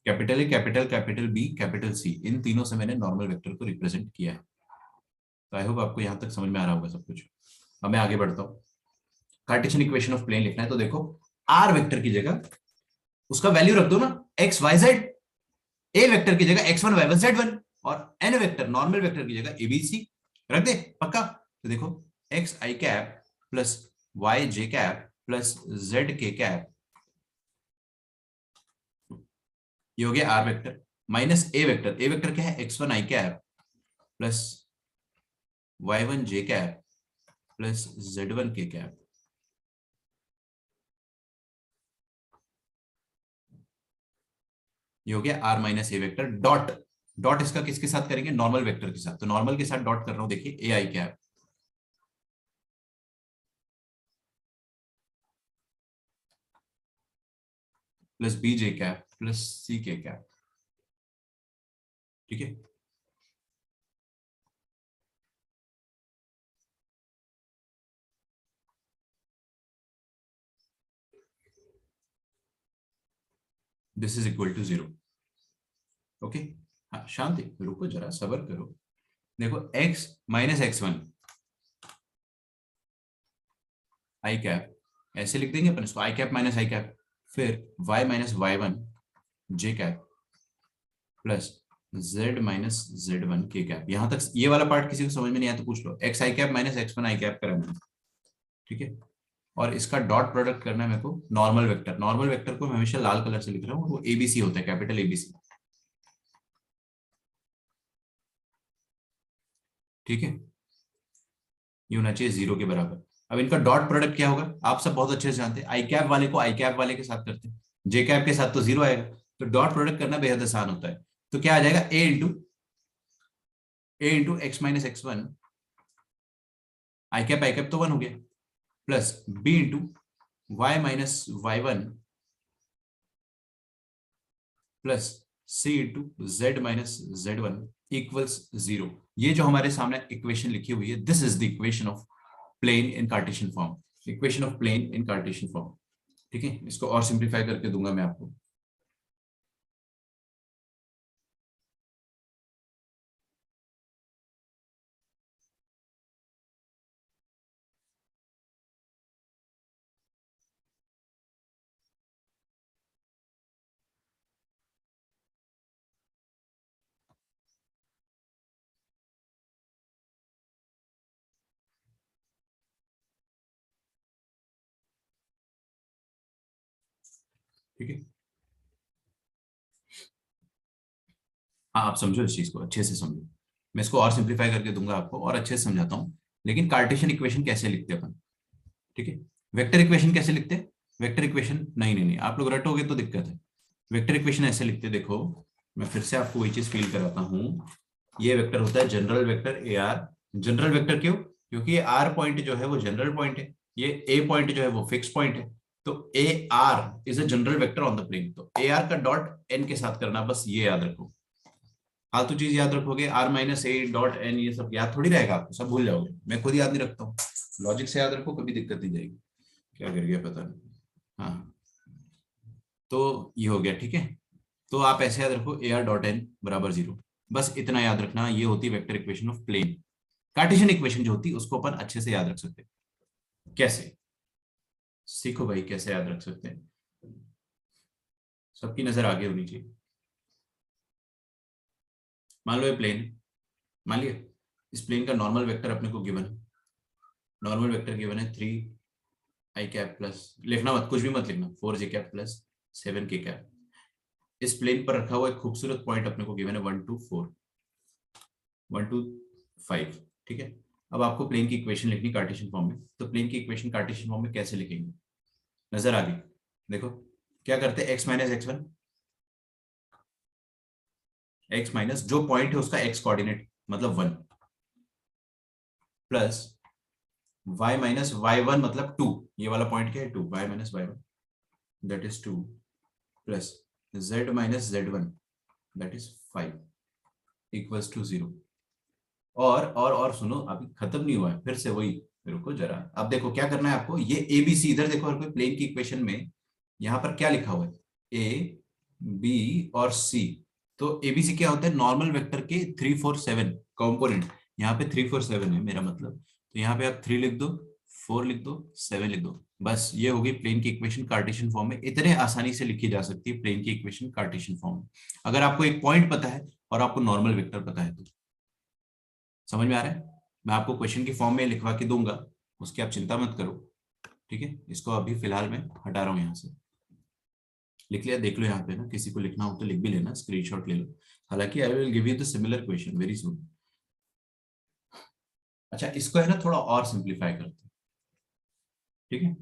Capital A, capital capital B, capital C, इन तीनों से मैंने नॉर्मल वेक्टर को रिप्रेजेंट किया है। तो आई होप आपको यहां तक समझ में आ रहा होगा सब कुछ। अब मैं आगे बढ़ता हूँ। कार्टेशियन इक्वेशन ऑफ प्लेन लिखना है तो देखो आर वेक्टर की जगह उसका वैल्यू रख दो ना x Y z, a vector की जगह x one y one z one, और एन वेक्टर नॉर्मल वेक्टर की जगह एबीसी रख दे पक्का। तो देखो x i cap plus y j cap plus z k cap, ये हो गया r vector, minus a vector क्या है एक्स वन आई कैप प्लस वाई वन जे कैप प्लस जेड वन के कैप। ये हो गया r minus a vector dot, dot इसका किसके साथ करेंगे नॉर्मल वेक्टर के साथ, तो नॉर्मल के साथ डॉट कर रहा हूं, देखिए A I cap plus B J cap plus C K cap. ठीक है, this is equal to 0। Okay, हाँ शांति रुको जरा सबर करो। देखो x माइनस एक्स वन आई कैप ऐसे लिख देंगे अपन इसको, I cap minus I cap, फिर y माइनस वाई वन जे cap plus z minus Z one के कैप। यहां तक ये वाला पार्ट किसी को समझ में नहीं आया तो पूछ लो, x i cap minus x one I cap करा मैंने। ठीक है, और इसका डॉट प्रोडक्ट करना है मेरे को नॉर्मल वेक्टर, नॉर्मल वेक्टर को मैं हमेशा लाल कलर से लिख रहा हूँ, वो एबीसी होता है, कैपिटल एबीसी। ठीक है, ये होना चाहिए 0 के बराबर। अब इनका डॉट प्रोडक्ट क्या होगा आप सब बहुत अच्छे से जानते हैं, आई कैप वाले को आई कैप वाले के साथ करते हैं, जे कैप के साथ तो 0 आएगा, तो डॉट प्रोडक्ट करना बेहद आसान होता है। तो क्या आ जाएगा A into X minus x one, I cap तो 1 हो गया, plus B into Y minus Y one plus C into Z minus Z one equals 0। ये जो हमारे सामने इक्वेशन लिखी हुई है, this is the equation of plane in Cartesian form, equation of plane in Cartesian form. ठीक है, इसको और सिंप्लीफाई करके दूंगा मैं आपको। ठीक है, हाँ आप समझो इस चीज को अच्छे से समझो, मैं इसको और सिंप्लीफाई करके दूंगा आपको और अच्छे से समझाता हूँ। लेकिन कार्टेशियन इक्वेशन कैसे लिखते हैं अपन, ठीक है, वेक्टर इक्वेशन कैसे लिखते हैं, वेक्टर इक्वेशन नहीं नहीं नहीं आप लोग रटोगे तो दिक्कत है। वेक्टर इक्वेशन ऐसे लिखते हैं, देखो मैं फिर से आपको वही चीज फील कराता हूँ। ये वेक्टर होता है general vector A are, general vector क्यों, क्योंकि ये आर पॉइंट जो है वो जनरल पॉइंट है, ये ए पॉइंट जो है वो फिक्स पॉइंट है, तो ए r is a general vector on the plane, तो ए आर का डॉट एन के साथ करना, बस ये याद रखो। फालतू चीज याद रखोगे r minus a dot n, ये सब याद थोड़ी रहेगा आपको, सब भूल जाओगे, मैं खुद याद नहीं रखता हूँ। लॉजिक से याद रखो, कभी दिक्कत नहीं जाएगी। क्या कर गया पता नहीं। हाँ, तो ये हो गया ठीक है, तो आप ऐसे याद रखो ए आर डॉट एन बराबर 0, बस इतना याद रखना, ये होती है vector equation of plane. Cartesian equation जो होती है उसको अपन अच्छे से याद रख सकते हैं। कैसे, सीखो भाई कैसे याद रख सकते हैं, सबकी नजर आगे होनी चाहिए। मान लो ये प्लेन, मान लिया इस प्लेन का नॉर्मल वेक्टर अपने को गिवन है, नॉर्मल वेक्टर गिवन है 3 आई कैप प्लस, लिखना मत कुछ भी मत लिखना, 4 जे कैप प्लस 7 के कैप। इस प्लेन पर रखा हुआ एक खूबसूरत पॉइंट अपने को गिवन है 1 2 4, 1 2 5। ठीक है, अब आपको प्लेन की इक्वेशन लिखनी कार्टेशियन फॉर्म में, तो प्लेन की इक्वेशन कार्टेशियन फॉर्म में कैसे लिखेंगे, नजर आ गई। देखो क्या करते हैं, x minus x one, x minus जो पॉइंट है उसका एक्स कोऑर्डिनेट मतलब 1, plus y minus Y one मतलब 2, ये वाला पॉइंट क्या है 2, y minus Y one that is 2, plus z minus Z one that is 5 equals to 0। और सुनो अभी खत्म नहीं हुआ है, फिर से वही, रुको जरा, अब देखो क्या करना है आपको, ये ए बी सी इधर देखो, हर कोई प्लेन की इक्वेशन में यहाँ पर क्या लिखा हुआ है ए बी और सी, तो एबीसी क्या होता है नॉर्मल वेक्टर के 3 4 7 कंपोनेंट, यहाँ पे 3 4 7 है मेरा मतलब, तो यहाँ पे आप 3 लिख दो 4 लिख दो, 7 लिख दो, बस ये होगी प्लेन की इक्वेशन कार्टेशियन फॉर्म में। इतने आसानी से लिखी जा सकती है प्लेन की इक्वेशन कार्टेशियन फॉर्म में, अगर आपको एक पॉइंट पता है और आपको नॉर्मल वेक्टर पता है तो। समझ में आ रहा है? मैं आपको क्वेश्चन की फॉर्म में लिखवा के दूंगा, उसकी आप चिंता मत करो, ठीक है। इसको अभी फिलहाल मैं हटा रहा हूँ यहाँ से। लिख लिया? देख लो यहाँ पे ना, किसी को लिखना हो तो लिख भी लेना, स्क्रीनशॉट ले लो। हालांकि I will give you the similar question very soon. अच्छा, इसको है ना थोड़ा और सिंप्लीफाई करते हैं, ठीक है।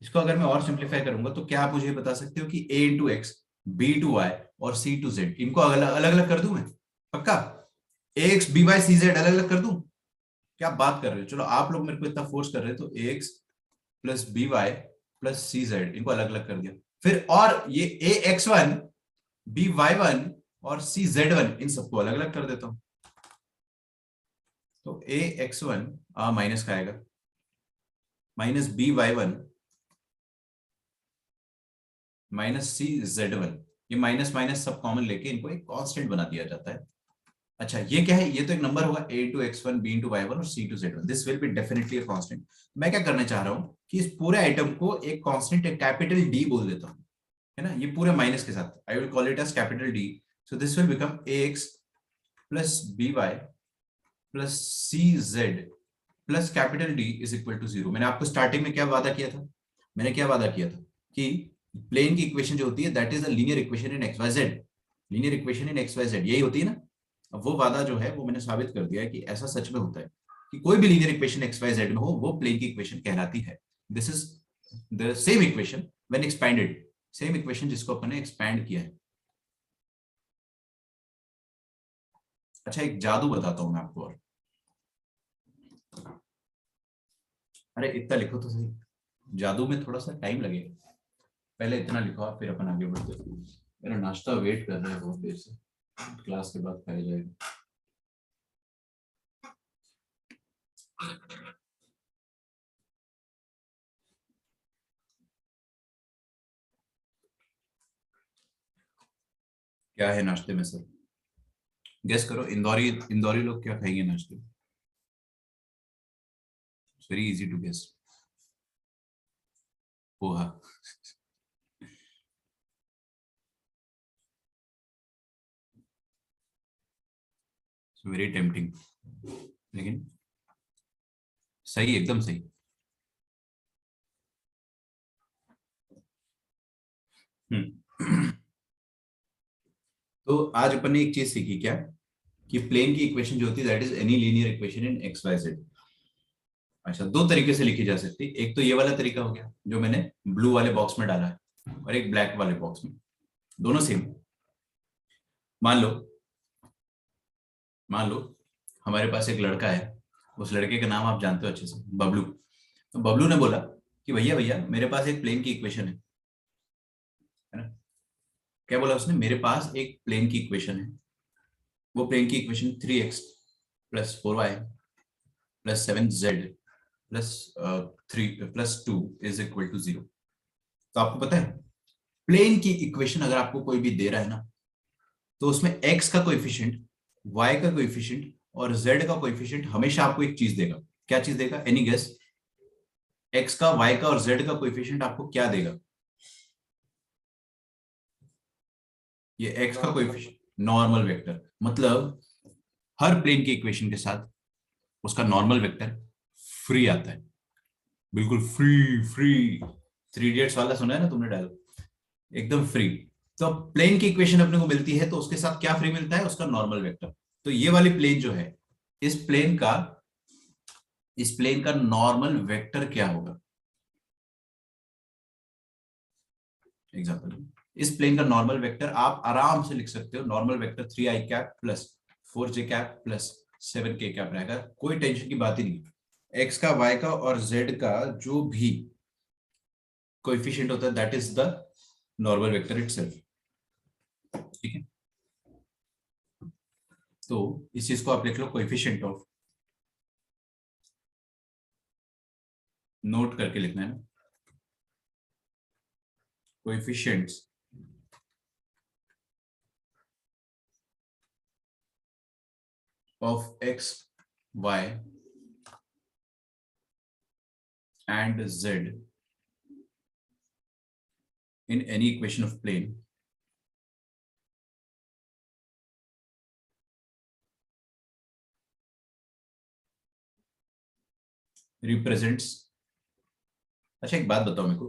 इसको अगर मैं और सिंप्लीफाई करूंगा तो क्या आप मुझे बता सकते हो कि a into x, b to y और सी टू जेड, इनको अलग अलग कर दूं मैं? पक्का? A X B Y C Z अलग अलग कर दूं? क्या बात कर रहे हो? चलो आप लोग मेरे को इतना फोर्स कर रहे हो तो A x plus B Y plus C Z इनको अलग अलग कर दिया। फिर और ये A X one, B Y one और सी जेड वन, इन सबको अलग अलग कर देता हूं। तो ए एक्स वन माइनस का आएगा, minus B Y one minus C Z one. ये माइनस माइनस सब कॉमन लेके इनको एक कांस्टेंट बना दिया जाता है। अच्छा, ये क्या है? ये तो एक नंबर होगा, a two X one, B to Y one और सी two Z one, this will be definitely a constant. मैं क्या करना चाह रहा हूं कि इस पूरे आइटम को एक कांस्टेंट, एक कैपिटल डी बोल देता हूं, है ना, ये पूरे माइनस के साथ। I will call it as capital D. So this will become A x plus B Y plus C Z plus capital D is equal to zero. मैंने आपको स्टार्टिंग में क्या वादा किया था? मैंने क्या वादा किया था कि प्लेन की इक्वेशन जो होती है that is a linear equation in x Y Z. Linear equation in x Y z यही होती है ना। अब वो वादा जो है वो मैंने साबित कर दिया है कि ऐसा सच में होता है कि कोई भी linear equation x Y z में हो वो प्लेन की इक्वेशन कहलाती है। This is the same equation when expanded, same equation जिसको अपन ने एक्सपैंड किया है। अच्छा, एक जादू बताता हूं मैं आपको और। अरे इतना लिखो तो सही, जादू में थोड़ा सा टाइम लगेगा। पहले इतना लिखो आप, फिर अपन आगे बढ़ते हैं। मेरा नाश्ता वेट कर रहा है बहुत देर से, क्लास के बाद खाया जाएगा। क्या है नाश्ते में सर? गेस करो, इंदौरी इंदौरी लोग क्या खाएंगे नाश्ते में? Very easy to guess. Poha. Very tempting, लेकिन सही, एकदम सही। हम्म। तो आज अपन ने एक चीज सीखी क्या, कि प्लेन की इक्वेशन जो होती है that is any linear equation in x Y z. अच्छा, दो तरीके से लिखी जा सकती है। एक तो ये वाला तरीका हो गया जो मैंने ब्लू वाले बॉक्स में डाला है, और एक ब्लैक वाले बॉक्स में, दोनों सेम। मान लो, मान लो हमारे पास एक लड़का है, उस लड़के का नाम आप जानते हो अच्छे से, बबलू। तो बबलू ने बोला कि भैया भैया मेरे पास एक प्लेन की इक्वेशन है ना। क्या बोला उसने? मेरे पास एक प्लेन की इक्वेशन है। वो प्लेन की equation 3x plus 4y plus 7z plus 3 plus 2 is equal to 0। तो आपको पता है, प्लेन की इक्वेशन अगर आपको कोई भी दे रहा है ना, तो उसमें x का कोएफिशिएंट, y का कोएफिशिएंट और z का कोएफिशिएंट हमेशा आपको एक चीज देगा। क्या चीज देगा? Any guess? x का, y का और z का कोएफिशिएंट आपको क्या देगा? ये x का कोएफिशिएंट नॉर्मल वेक्टर, मतलब हर प्लेन की इक्वेशन के साथ उसका नॉर्मल वेक्टर फ्री आता है, बिल्कुल फ्री फ्री। थ्री इडियट्स वाला सुना है ना तुमने डायलॉग? एकदम फ्री। तो अब प्लेन की इक्वेशन अपने को मिलती है तो उसके साथ क्या फ्री मिलता है? उसका नॉर्मल वेक्टर। तो ये वाली प्लेन जो है, इस प्लेन का, इस प्लेन का नॉर्मल वेक्टर क्या होगा? एग्जाम्पल, इस प्लेन का नॉर्मल वेक्टर आप आराम से लिख सकते हो, normal vector 3i cap plus 4j cap plus 7k cap रहेगा। कोई टेंशन की बात ही नहीं। एक्स का, वाई का और जेड का जो भी कोएफिशिएंट होता है that is the normal vector itself, ठीक है। तो इस चीज को आप लिख लो, कोएफिशिएंट ऑफ, नोट करके लिखना है ना, coefficients of x y and z in any equation of plane represents। अच्छा एक बात बताओ मेरे को,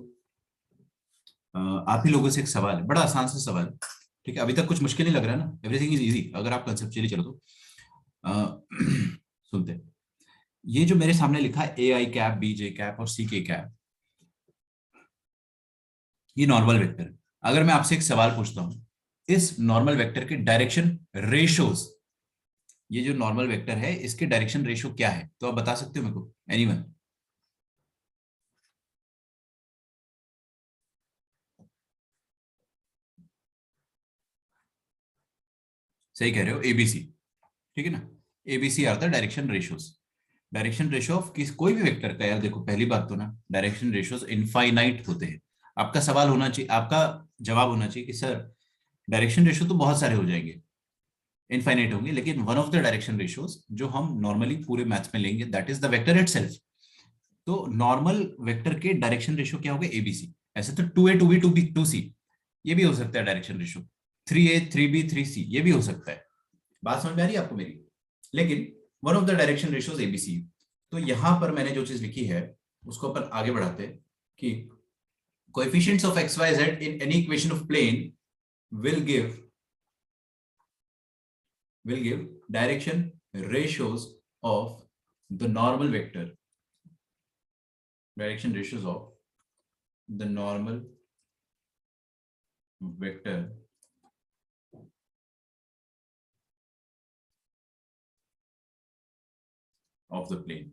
आप ही लोगों से एक सवाल है, बड़ा आसान सा सवाल है, ठीक है, अभी तक कुछ मुश्किल नहीं लग रहा है ना, एवरीथिंग इज इजी अगर आप कंसेप्चुअली चलो तो। सुनते हैं। ये जो मेरे सामने लिखा है ए I cap B J cap और सी के कैप, ये नॉर्मल वेक्टर है। अगर मैं आपसे एक सवाल पूछता हूं, इस नॉर्मल वेक्टर के डायरेक्शन रेशोज, ये जो नॉर्मल वेक्टर है इसके डायरेक्शन रेशो क्या है, तो आप बता सकते हो मेरे को, एनीवन? सही कह रहे हो, एबीसी। ठीक है ना, ABC are the direction ratios. Direction ratio of किस कोई भी वेक्टर का, यार देखो पहली बात तो ना, डायरेक्शन रेशोज इनफाइनाइट होते हैं। आपका सवाल होना चाहिए, आपका जवाब होना चाहिए कि सर डायरेक्शन रेशो तो बहुत सारे हो जाएंगे, इनफाइनाइट होंगे, लेकिन one of the direction ratios जो हम नॉर्मली पूरे मैथ्स में लेंगे that is the vector itself. तो नॉर्मल वेक्टर के डायरेक्शन रेशो क्या होगा, एबीसी। ऐसे तो 2a 2b 2b 2c, ये भी हो सकता है direction ratio. 3a 3b 3c ये भी हो सकता है। बात समझ में आ रही है आपको मेरी? लेकिन one of the direction ratios ABC. तो यहां पर मैंने जो चीज लिखी है उसको अपन आगे बढ़ाते हैं कि coefficients of x y z in any equation of plane will give direction ratios of the normal vector, direction ratios of the normal vector of the plane।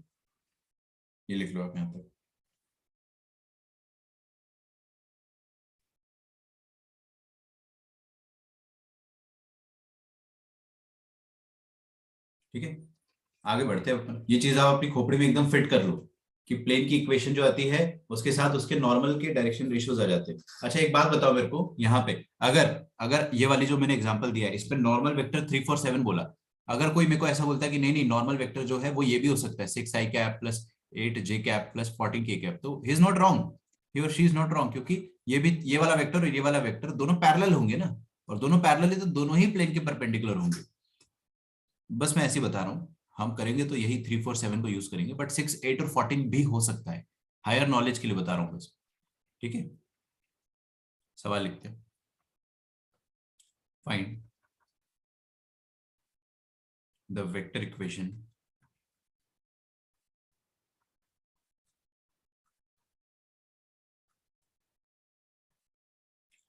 ये लिख लो आप यहां पर। ठीक है, आगे बढ़ते हैं अपन। ये चीज आप अपनी खोपड़ी में एकदम फिट कर लो कि प्लेन की इक्वेशन जो आती है उसके साथ उसके नॉर्मल के डायरेक्शन रेशियोज आ जाते हैं। अच्छा एक बात बताओ मेरे को यहाँ पे, अगर अगर ये वाली जो मैंने एग्जांपल दिया है इस पे नॉर्मल वेक्टर 3 4 7 बोला, अगर कोई मेरे को ऐसा बोलता है कि नहीं नहीं नॉर्मल वेक्टर जो है वो ये भी हो सकता है 6 आई कैप प्लस 8 जे कैप प्लस 14 के कैप, तो ही इज नॉट रॉन्ग, ही और शी इज नॉट रॉन्ग, क्योंकि ये भी ये वाला वेक्टर और ये वाला वेक्टर दोनों पैरेलल होंगे ना, और दोनों पैरेलल है तो दोनों ही प्लेन के परपेंडिकुलर होंगे। बस मैं ऐसे ही बता रहा हूँ, हम करेंगे तो यही 3 4 7 को यूज करेंगे, बट 6 8 और 14 भी हो सकता है। हायर नॉलेज के लिए बता रहा हूँ बस। ठीक है, सवाल लिखते हैं। Find the vector equation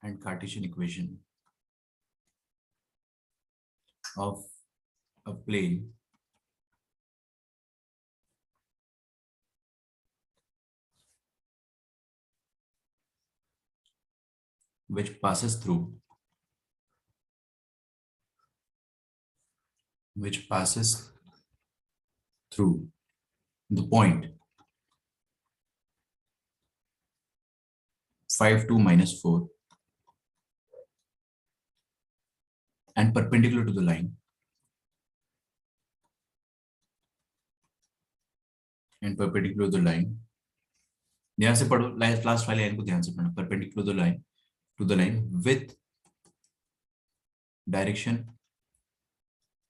and Cartesian equation of a plane which passes through which passes through the point 5 2 minus 4 and perpendicular to the line and perpendicular to the line। ध्यान से पढ़ो, लास्ट वाले लाइन को ध्यान से पढ़ना, perpendicular to the line with direction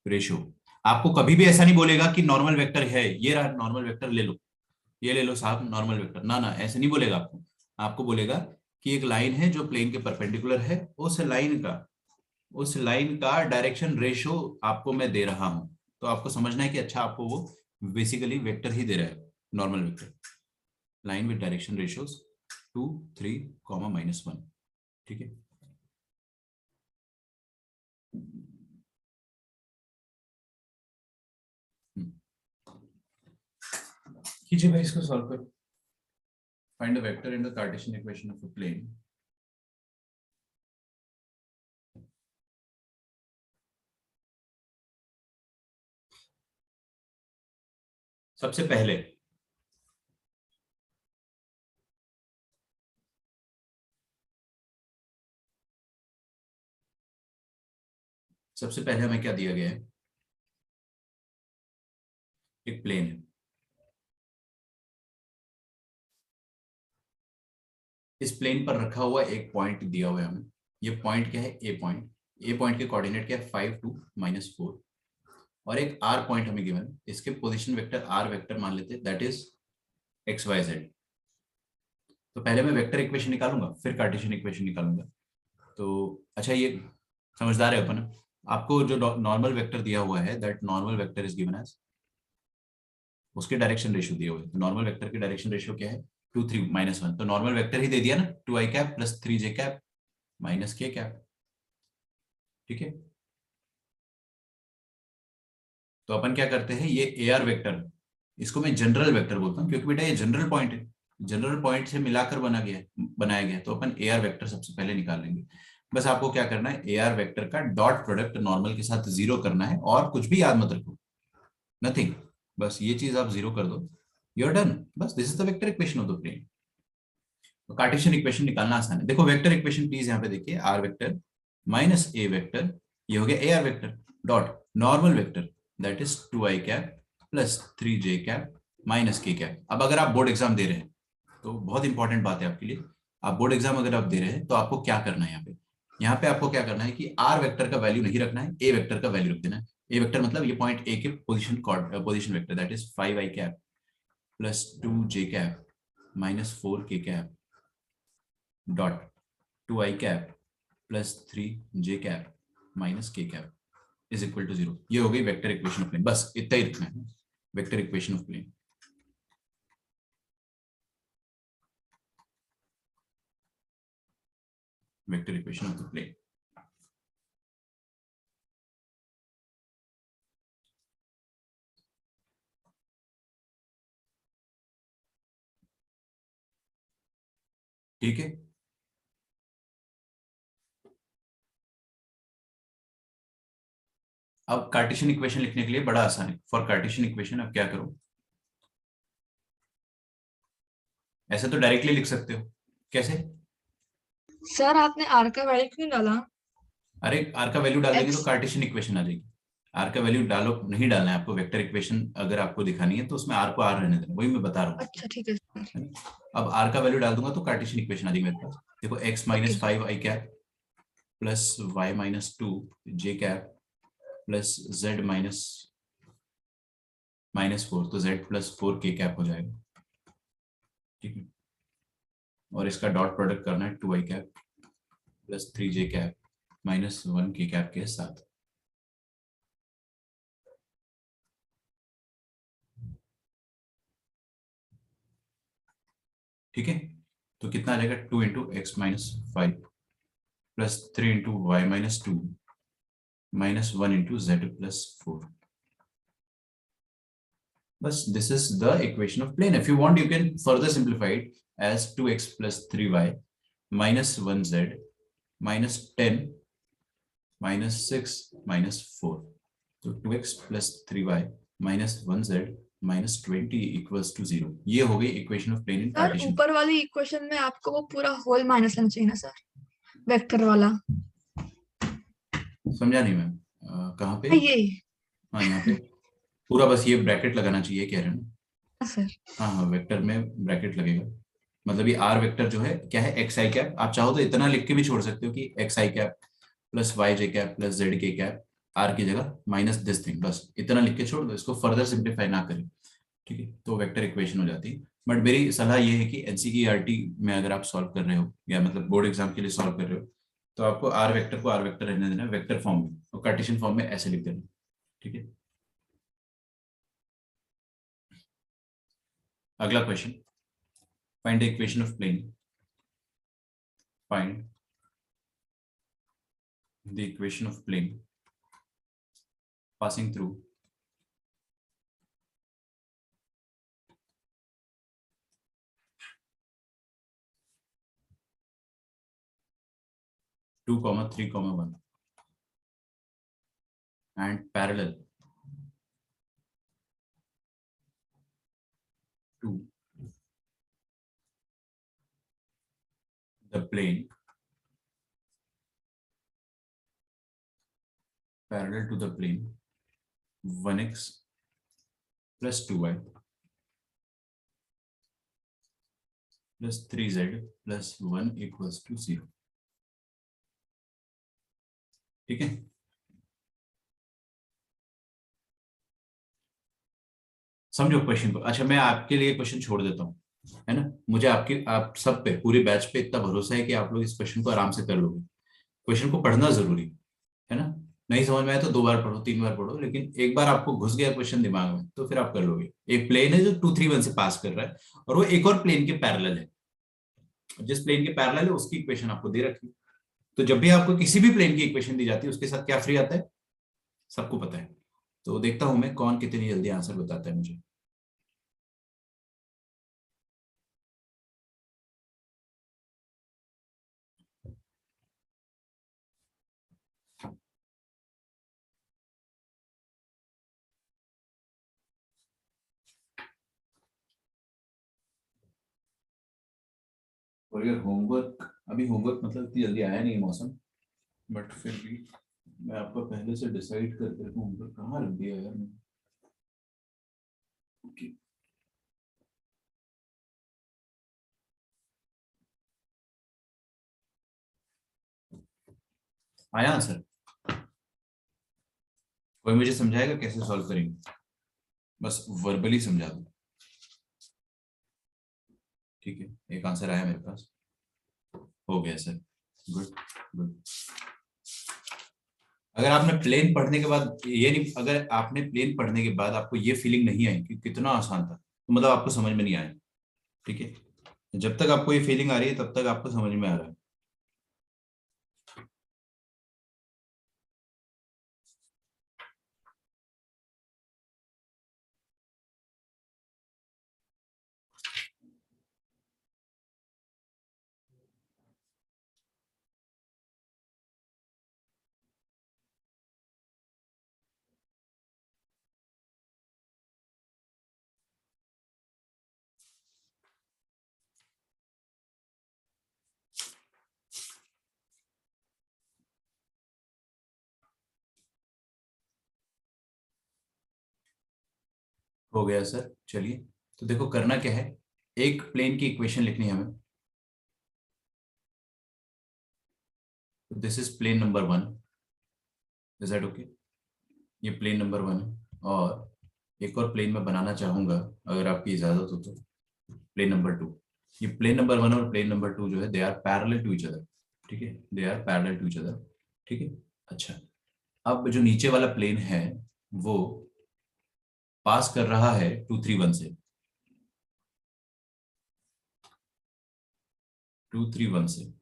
ratio. आपको कभी भी ऐसा नहीं बोलेगा कि नॉर्मल वेक्टर है, ये रहा नॉर्मल वेक्टर ले लो, ये ले लो साहब नॉर्मल वेक्टर, ना ना ऐसे नहीं बोलेगा आपको। आपको बोलेगा कि एक लाइन है जो प्लेन के परपेंडिकुलर है, उस लाइन का डायरेक्शन रेशियो आपको मैं दे रहा हूं। तो आपको समझना है कि अच्छा आपको वो बेसिकली वेक्टर ही दे रहा है, normal vector, line with direction ratios 2 3 -1। ठीक है, कीजिए भाई इसको सॉल्व करो। Find the vector in the Cartesian equation of a plane. सबसे पहले हमें क्या दिया गया है, एक प्लेन है, इस प्लेन पर रखा हुआ एक पॉइंट दिया हुआ है हमें। ये पॉइंट क्या है? A point. ए पॉइंट के कोऑर्डिनेट क्या है? 5 2 -4। और एक आर पॉइंट हमें गिवन है, इसके पोजीशन वेक्टर आर वेक्टर मान लेते हैं, that is x Y z. तो पहले मैं वेक्टर इक्वेशन निकालूंगा, फिर कार्टेशियन इक्वेशन निकालूंगा। तो अच्छा, ये समझदार है अपन। आपको जो नॉर्मल वेक्टर दिया हुआ है, that normal vector is given as, उसके डायरेक्शन रेशियो दिए हुए हैं। तो नॉर्मल वेक्टर की डायरेक्शन रेशियो क्या है? 2 3 -1। तो नॉर्मल वेक्टर ही दे दिया ना, 2i cap plus 3j cap minus k cap. ठीक है, तो अपन क्या करते हैं, ये ए आर वेक्टर, इसको मैं जनरल वेक्टर बोलता हूँ, क्योंकि बेटा ये जनरल पॉइंट है, जनरल पॉइंट से मिलाकर बनाया गया। तो अपन ए आर वेक्टर सबसे पहले निकाल लेंगे। बस आपको क्या करना है, ए आर वेक्टर का डॉट प्रोडक्ट नॉर्मल के साथ जीरो करना है, और कुछ भी याद मत रखो, नथिंग। बस ये चीज आप जीरो कर दो, यू आर डन। बस this is the vector equation of the plane. तो कार्टेशियन इक्वेशन निकालना आसान है। देखो वेक्टर इक्वेशन प्लीज यहाँ पे देखिए, r vector minus a vector, ये हो गया a are vector, dot normal vector that is 2i cap plus 3j cap minus k cap. अब अगर आप बोर्ड एग्जाम दे रहे हैं, तो बहुत इंपॉर्टेंट बात है आपके लिए, आप बोर्ड एग्जाम अगर आप दे रहे हैं तो आपको क्या करना है, यहाँ पे आपको क्या करना है कि आर वेक्टर का वैल्यू नहीं रखना है, ए वेक्टर का वैल्यू रख देना है। ए वेक्टर मतलब ये पॉइंट ए के position vector, that is 5i cap plus 2j cap minus 4k cap dot 2i cap plus 3j cap minus k cap is equal to 0। ये हो गई वेक्टर इक्वेशन ऑफ प्लेन। बस इतना ही रखना है, vector equation of plane. Vector equation of the plane. ठीक है, अब कार्टेशियन इक्वेशन लिखने के लिए बड़ा आसान है। फॉर कार्टेशियन इक्वेशन अब क्या करो, ऐसे तो डायरेक्टली लिख सकते हो। कैसे?
सर आपने आर का वैल्यू क्यों डाला?
अरे आर का वैल्यू डाल देंगे तो
एक्स।
कार्टेशियन इक्वेशन आ जाएगी। आर का वैल्यू डालो, नहीं डालना है आपको। वेक्टर इक्वेशन अगर आपको दिखानी है तो उसमें आर को आर रहने देना, वही मैं बता रहा हूँ आपको,
अच्छा ठीक है सर।
है ना। अब आर का वैल्यू डाल दूंगा तो कार्टेशियन इक्वेशन आ जाएगी मेरे पास। देखो x
okay
minus
sir.
5i cap plus y minus 2j cap plus z minus 4, तो जेड प्लस 4k कैप हो जाएगा। ठीक है, और इसका डॉट प्रोडक्ट करना है 2i cap plus 3j cap -1k cap के साथ। ठीक है, तो कितना आ जाएगा, 2 × x - 5 प्लस 3 × y - 2 -1 × z + 4। बस this is the equation of plane. If you want you can further simplify it as 2x + 3y -1z -10 -6 -4। तो 2x + 3y -1z -20 = 0। ये हो गई equation of plane in
sir
Cartesian.
ऊपर वाली equation में आपको वो पूरा होल माइनस लेना चाहिए ना सर, वेक्टर वाला।
समझा नहीं मैं, कहाँ पे?
ये।
हाँ यहाँ पे पूरा बस ये ब्रैकेट लगाना चाहिए कह रहे हैं ना।
हाँ सर।
हाँ हाँ, वेक्टर में ब्रैकेट लगेगा। मतलब ये आर वेक्टर जो है क्या है, एक्स आई कैप। आप चाहो तो इतना लिख के भी छोड़ सकते हो कि x i cap plus y j cap plus z k cap, are की जगह माइनस दिस थिंग, बस इतना लिख के छोड़ दो, इसको फर्दर सिंप्लीफाई ना करें। ठीक है, तो वेक्टर इक्वेशन हो जाती है। बट मेरी सलाह ये है कि एनसीईआरटी में अगर आप सॉल्व कर रहे हो, या मतलब बोर्ड एग्जाम के लिए सॉल्व कर रहे हो, तो आपको आर वेक्टर को आर वेक्टर रहने देना, वेक्टर फॉर्म में, और कार्टेशियन फॉर्म में ऐसे लिख देना। ठीक है, अगला question, find the equation of plane. Find the equation of plane passing through 2, 3, 1 and parallel to the plane, parallel to the plane 1x plus 2y plus 3z plus 1 equals to 0। ठीक है, समझो क्वेश्चन को। अच्छा, मैं आपके लिए question छोड़ देता हूँ, है ना। मुझे आपके आप सब पे, पूरे बैच पे इतना भरोसा है कि आप लोग इस क्वेश्चन को आराम से कर लोगे। क्वेश्चन को पढ़ना जरूरी है ना। नहीं समझ में आया तो 2 बार पढ़ो, 3 बार पढ़ो, लेकिन एक बार आपको घुस गया क्वेश्चन दिमाग में तो फिर आप कर लोगे। एक प्लेन है जो 2 3 1 से पास कर रहा है, और वो एक और प्लेन के पैरेलल है। जिस प्लेन के पैरेलल है उसकी इक्वेशन आपको दे रखी है। तो जब भी आपको किसी भी प्लेन की इक्वेशन दी जाती है उसके साथ क्या फ्री आता है, सबको पता है। तो देखता हूं मैं कौन कितनी जल्दी आंसर बताता है मुझे। और ये होमवर्क, अभी होमवर्क मतलब इतनी जल्दी आया नहीं है मौसम, बट फिर भी मैं आपको पहले से डिसाइड करके रखूं। होमवर्क कहाँ रख दिया यार मैंने। Okay. आया आंसर? कोई मुझे समझाएगा कैसे सॉल्व करेंगे? बस वर्बली समझा दो। ठीक है, एक आंसर आया मेरे पास। हो गया सर, गुड गुड। अगर आपने प्लेन पढ़ने के बाद ये नहीं, अगर आपने प्लेन पढ़ने के बाद आपको ये फीलिंग नहीं आई कि कितना आसान था, तो मतलब आपको समझ में नहीं आया। ठीक है, जब तक आपको ये फीलिंग आ रही है तब तक आपको समझ में आ रहा है। हो गया सर, चलिए। तो देखो करना क्या है, एक प्लेन की इक्वेशन लिखनी है हमें। This is plane number 1, is that okay? ये प्लेन नंबर 1 है, और एक और प्लेन में बनाना चाहूंगा अगर आपकी इजाजत हो तो, प्लेन नंबर 2। ये प्लेन नंबर 1 और प्लेन नंबर 2 जो है, they are parallel to each other. ठीक है, they are parallel to each other. ठीक है। अच्छा, अब जो नीचे वाला प्लेन है वो पास कर रहा है 2 3 1 से, 2 3 1 से।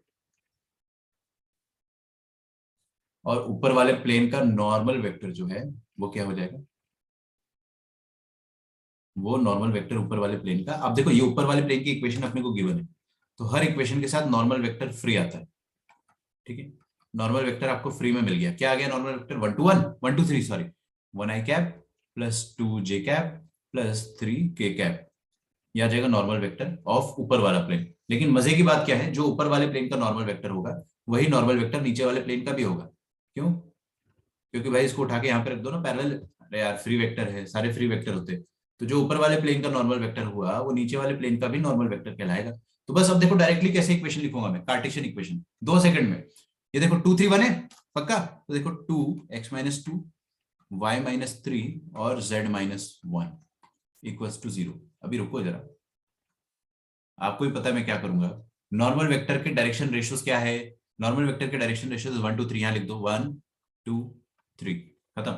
और ऊपर वाले प्लेन का नॉर्मल वेक्टर जो है वो क्या हो जाएगा, वो नॉर्मल वेक्टर ऊपर वाले प्लेन का। अब देखो ये ऊपर वाले प्लेन की इक्वेशन अपने को गिवन है, तो हर इक्वेशन के साथ नॉर्मल वेक्टर फ्री आता है। ठीक है, नॉर्मल वेक्टर आपको फ्री में मिल गया। क्या आ गया normal vector? 1 2 1, 1 2 3, sorry, 1 i cap plus 2 j cap plus 3 k cap. यह आ जाएगा नॉर्मल वेक्टर ऑफ ऊपर वाला प्लेन। लेकिन मजे की बात क्या है, जो ऊपर वाले प्लेन का नॉर्मल वेक्टर होगा वही नॉर्मल वेक्टर नीचे वाले प्लेन का भी होगा। क्यों? क्योंकि भाई इसको उठा के यहाँ पे रख दो ना पैरेलल। अरे यार, फ्री वेक्टर है, सारे फ्री वेक्टर होते हैं। तो जो ऊपर वाले प्लेन का नॉर्मल वेक्टर हुआ वो नीचे वाले प्लेन का भी नॉर्मल वेक्टर कहलाएगा। तो बस अब देखो डायरेक्टली कैसे इक्वेशन लिखूंगा मैं, कार्टेशियन इक्वेशन, 2 सेकंड में। ये देखो 2 3 1 है पक्का, तो देखो 2x-2 y-3 और z-1 इक्वल्स टू 0। अभी रुको जरा, आपको ही पता है मैं क्या करूंगा। नॉर्मल वेक्टर के डायरेक्शन रेशियोज क्या है? नॉर्मल वेक्टर के डायरेक्शन रेशियोज 1 2 3, यहां लिख दो, 1 2 3, खत्म।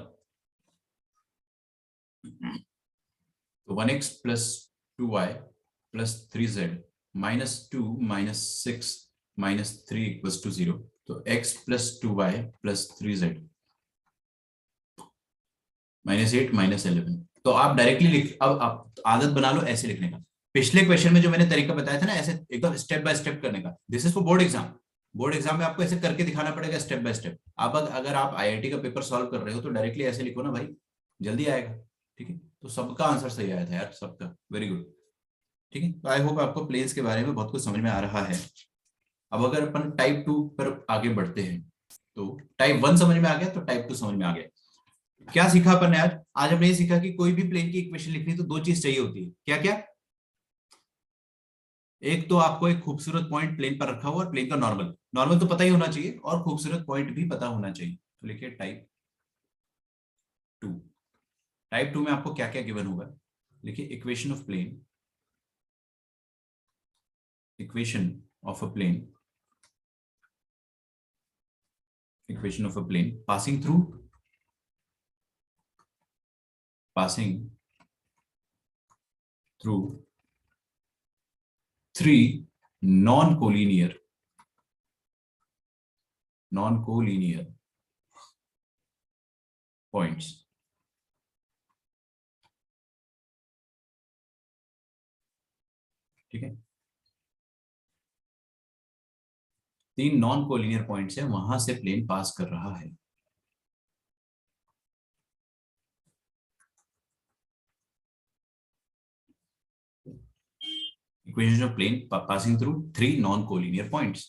तो 1x+2y+3z -2 -6 -3 तो x+2y+3z -8 -11। तो आप डायरेक्टली लिख, अब आप आदत बना लो ऐसे लिखने का। पिछले क्वेश्चन में जो मैंने तरीका बताया था ना, ऐसे एकदम स्टेप बाय स्टेप करने का, this is for board exam. Board exam में आपको ऐसे करके दिखाना पड़ेगा स्टेप बाय स्टेप। आप अगर आप आईआईटी का पेपर सॉल्व कर रहे हो तो डायरेक्टली ऐसे लिखो ना भाई, जल्दी आएगा। ठीक है, तो सबका आंसर सही आया था यार, सबका, वेरी गुड। ठीक है, तो आई होप आपको प्लेन्स के बारे में बहुत कुछ समझ में आ रहा है। अब अगर अपन टाइप 2 पर आगे बढ़ते हैं, तो टाइप 1 समझ में आ गया तो टाइप 2 समझ में आ गया। क्या सीखा अपन ने आज? आज हमने ये सीखा कि कोई भी प्लेन की इक्वेशन लिखनी तो 2 चीज चाहिए होती है। क्या क्या? एक तो आपको एक खूबसूरत पॉइंट प्लेन पर रखा हुआ और प्लेन का नॉर्मल, नॉर्मल तो पता ही होना चाहिए और खूबसूरत पॉइंट भी पता होना चाहिए। तो लिखिए टाइप 2। टाइप 2 में आपको क्या क्या गिवन होगा, लिखिए equation of plane, equation of a plane, equation of a plane passing through, passing through three non-collinear points। ठीक है, 3 नॉन कोलिनियर पॉइंट्स है, वहां से प्लेन पास कर रहा है। Equation of plane passing through 3 non collinear points.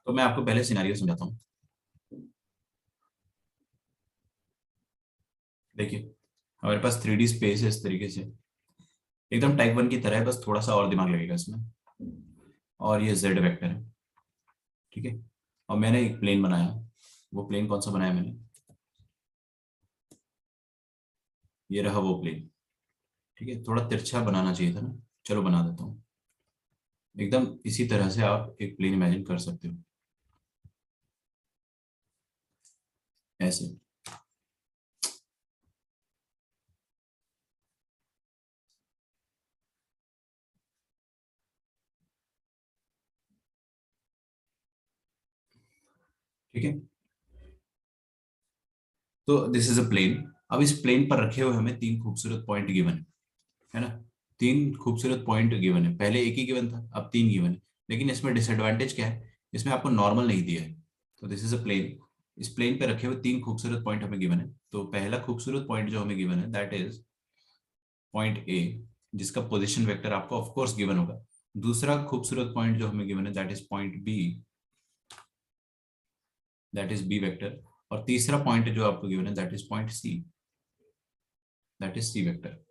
तो मैं आपको पहले सिनेरियो समझाता हूं। देखिए हमारे पास 3D स्पेस है इस तरीके से, एकदम टाइप 1 की तरह है, बस थोड़ा सा और दिमाग लगेगा इसमें। और ये z वेक्टर है, ठीक है। और मैंने एक प्लेन बनाया, वो प्लेन कौन सा बनाया मैंने, ये रहा वो प्लेन। ठीक है, थोड़ा तिरछा बनाना चाहिए था ना, चलो बना देता हूँ। एकदम इसी तरह से आप एक प्लेन इमेजिन कर सकते हो, ऐसे। ठीक है, तो दिस इज अ प्लेन। अब इस प्लेन पर रखे हुए हमें 3 खूबसूरत पॉइंट गिवन है ना, 3 खूबसूरत पॉइंट गिवन है। पहले एक ही गिवन था, अब 3 गिवन है। लेकिन इसमें डिसएडवांटेज क्या है, इसमें आपको नॉर्मल नहीं दिया है। तो दिस इज अ प्लेन, इस प्लेन पे रखे हुए 3 खूबसूरत पॉइंट हमें गिवन है। तो पहला खूबसूरत पॉइंट जो हमें गिवन है दैट इज पॉइंट ए, जिसका पोजीशन वेक्टर आपको ऑफ कोर्स गिवन होगा। दूसरा खूबसूरत पॉइंट जो हमें गिवन है that is point B, that is B vector. और तीसरा पॉइंट जो आपको गिवन है that is point C, that is C vector.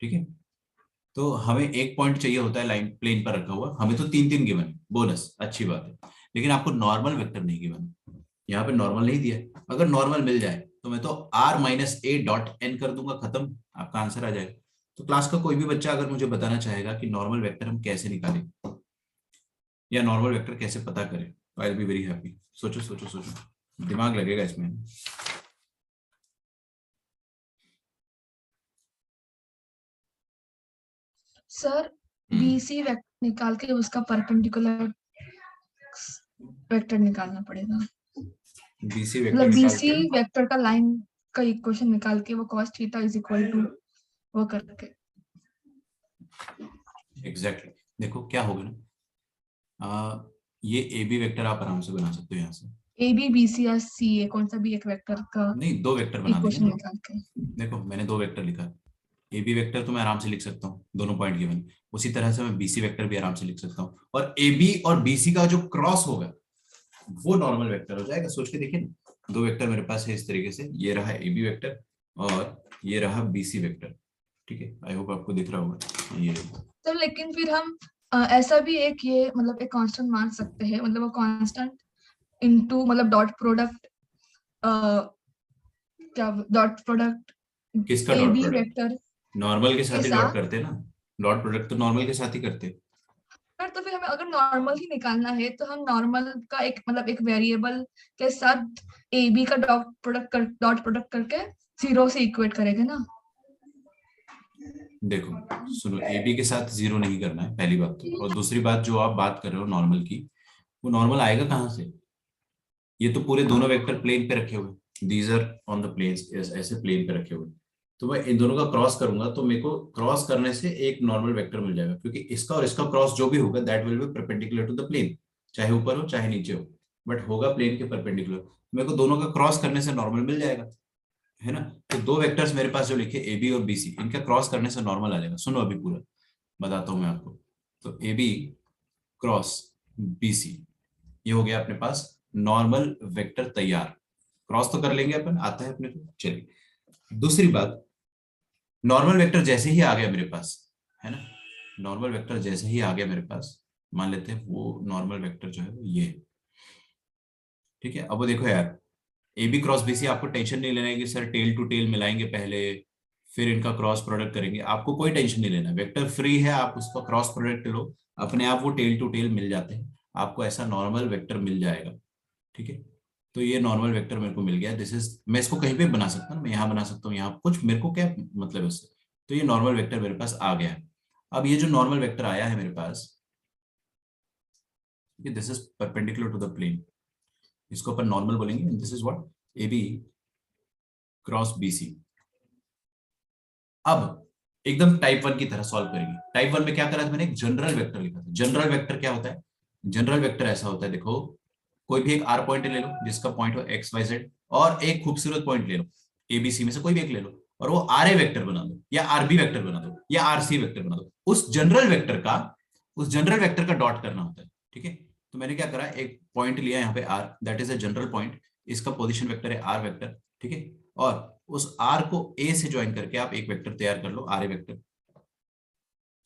ठीक है, तो हमें एक पॉइंट चाहिए होता है लाइन प्लेन पर रखा हुआ, हमें तो 3 3 गिवन, बोनस अच्छी बात है। लेकिन आपको नॉर्मल वेक्टर नहीं गिवन, यहाँ पे नॉर्मल नहीं दिया है। अगर नॉर्मल मिल जाए तो मैं तो r minus a dot n कर दूंगा, खत्म, आपका आंसर आ जाएगा। तो क्लास का कोई भी बच्चा अगर मुझे बताना चाहेगा कि नॉर्मल वेक्टर हम कैसे निकालें या नॉर्मल वेक्टर कैसे पता करें, तो I will be very happy. सोचो सोचो सोचो, दिमाग लगेगा इसमें।
सर बीसी वेक्टर निकाल के उसका परपेंडिकुलर वेक्टर निकालना पड़ेगा।
बीसी वेक्टर
मतलब
निकाल
बीसी
के,
वेक्टर का लाइन का इक्वेशन निकाल के वो cos theta is equal to वो करके।
एग्जैक्टली देखो क्या होगा ना, ये ए बी वेक्टर आप आराम से बना सकते हो यहाँ से।
ए बी बी सी या सी ए कौन सा भी एक वेक्टर का
नहीं, 2 वेक्टर बना देंगे
इक्वेशन
ना।
निकाल के।
देखो मैंने 2 वेक्टर लिखा, ए बी वेक्टर तो मैं आराम से लिख सकता हूँ, दोनों पॉइंट गिवन। उसी तरह से मैं बी सी वेक्टर भी आराम से लिख सकता हूँ, और ए बी और बी सी का जो क्रॉस होगा वो नॉर्मल वेक्टर हो जाएगा। सोच के देखिए ना, 2 वेक्टर मेरे पास है इस तरीके से, ये रहा ए बी वेक्टर और ये रहा बी सी वेक्टर। ठीक है, आई होप आपको दिख रहा होगा ये।
तो लेकिन फिर हम ऐसा भी एक ये मतलब एक कांस्टेंट मान सकते हैं, मतलब वो कांस्टेंट इनटू मतलब डॉट प्रोडक्ट, क्या डॉट प्रोडक्ट
किसका
a
dot
b
product,
vector
normal के
के
साथ ही डॉट
साथ।
करते हैं ना, डॉट प्रोडक्ट तो नॉर्मल के साथ ही करते हैं।
पर तो फिर हमें अगर नॉर्मल ही निकालना है तो हम नॉर्मल का एक मतलब एक वेरिएबल के साथ ए बी का डॉट प्रोडक्ट करके जीरो से इक्वेट करेंगे ना।
देखो सुनो, ए बी के साथ जीरो नहीं करना है पहली बात तो, और दूसरी बात जो आप बात कर रहे हो नॉर्मल की, वो नॉर्मल आएगा कहाँ से, ये तो पूरे दोनों वेक्टर प्लेन पे रखे हुए, these are on the planes, ऐसे प्लेन पे रखे हुए। तो मैं इन दोनों का क्रॉस करूंगा तो मेरे को क्रॉस करने से एक नॉर्मल वेक्टर मिल जाएगा, क्योंकि इसका और इसका क्रॉस जो भी होगा that will be perpendicular to the plane, चाहे ऊपर हो चाहे नीचे हो, बट होगा प्लेन के परपेंडिकुलर। मेरे को दोनों का क्रॉस करने से नॉर्मल मिल जाएगा, है ना। तो 2 वेक्टर्स मेरे पास जो लिखे ए बी और बी सी, इनका क्रॉस करने से नॉर्मल आ जाएगा। सुनो अभी पूरा बताता हूं मैं आपको। तो A B cross B c, ये हो गया अपने पास नॉर्मल वेक्टर तैयार। क्रॉस तो कर लेंगे अपन, आता है अपने को। चलिए दूसरी बात, नॉर्मल वेक्टर जैसे ही आ गया मेरे पास, है ना, नॉर्मल वेक्टर जैसे ही आ गया मेरे पास, मान लेते हैं वो नॉर्मल वेक्टर जो है वो ये है। ठीक है, अब वो देखो यार, a B cross B c, आपको टेंशन नहीं लेना है कि सर टेल टू टेल मिलाएंगे पहले फिर इनका क्रॉस प्रोडक्ट करेंगे, आपको कोई टेंशन नहीं लेना, वेक्टर फ्री है, आप उसका क्रॉस प्रोडक्ट लो, अपने आप वो टेल टू टेल मिल जाते हैं, आपको ऐसा नॉर्मल वेक्टर मिल जाएगा। ठीक है, तो ये नॉर्मल वेक्टर मेरे को मिल गया, दिस इज, मैं इसको कहीं पे बना सकता हूँ, मैं यहाँ बना सकता हूँ, यहाँ कुछ मेरे को क्या मतलब है उससे, तो ये नॉर्मल वेक्टर मेरे पास आ गया है। अब ये जो नॉर्मल वेक्टर आया है मेरे पास, this is perpendicular to the plane, इसको अपन नॉर्मल बोलेंगे, this is what, A B cross B C. अब एकदम टाइप वन की तरह सॉल्व करेंगे। टाइप वन में क्या करा था मैंने, एक जनरल वेक्टर लिखा था। जनरल वेक्टर क्या होता है, जनरल वेक्टर ऐसा होता है, देखो कोई भी एक आर पॉइंट ले लो जिसका पॉइंट हो एक्स वाई जेड, और एक खूबसूरत पॉइंट ले लो, एबीसी में से कोई भी एक ले लो, और वो आर ए वेक्टर बना दो या आरबी वेक्टर बना दो या आरसी वेक्टर बना दो, उस जनरल वेक्टर का, उस जनरल वेक्टर का डॉट करना होता है। ठीक है, तो मैंने क्या करा, एक पॉइंट लिया यहाँ पे r, that is a general point, इसका पोजिशन वेक्टर है आर वेक्टर। ठीक है, और उस आर को ए से ज्वाइन करके आप एक वेक्टर तैयार कर लो, आर ए वेक्टर।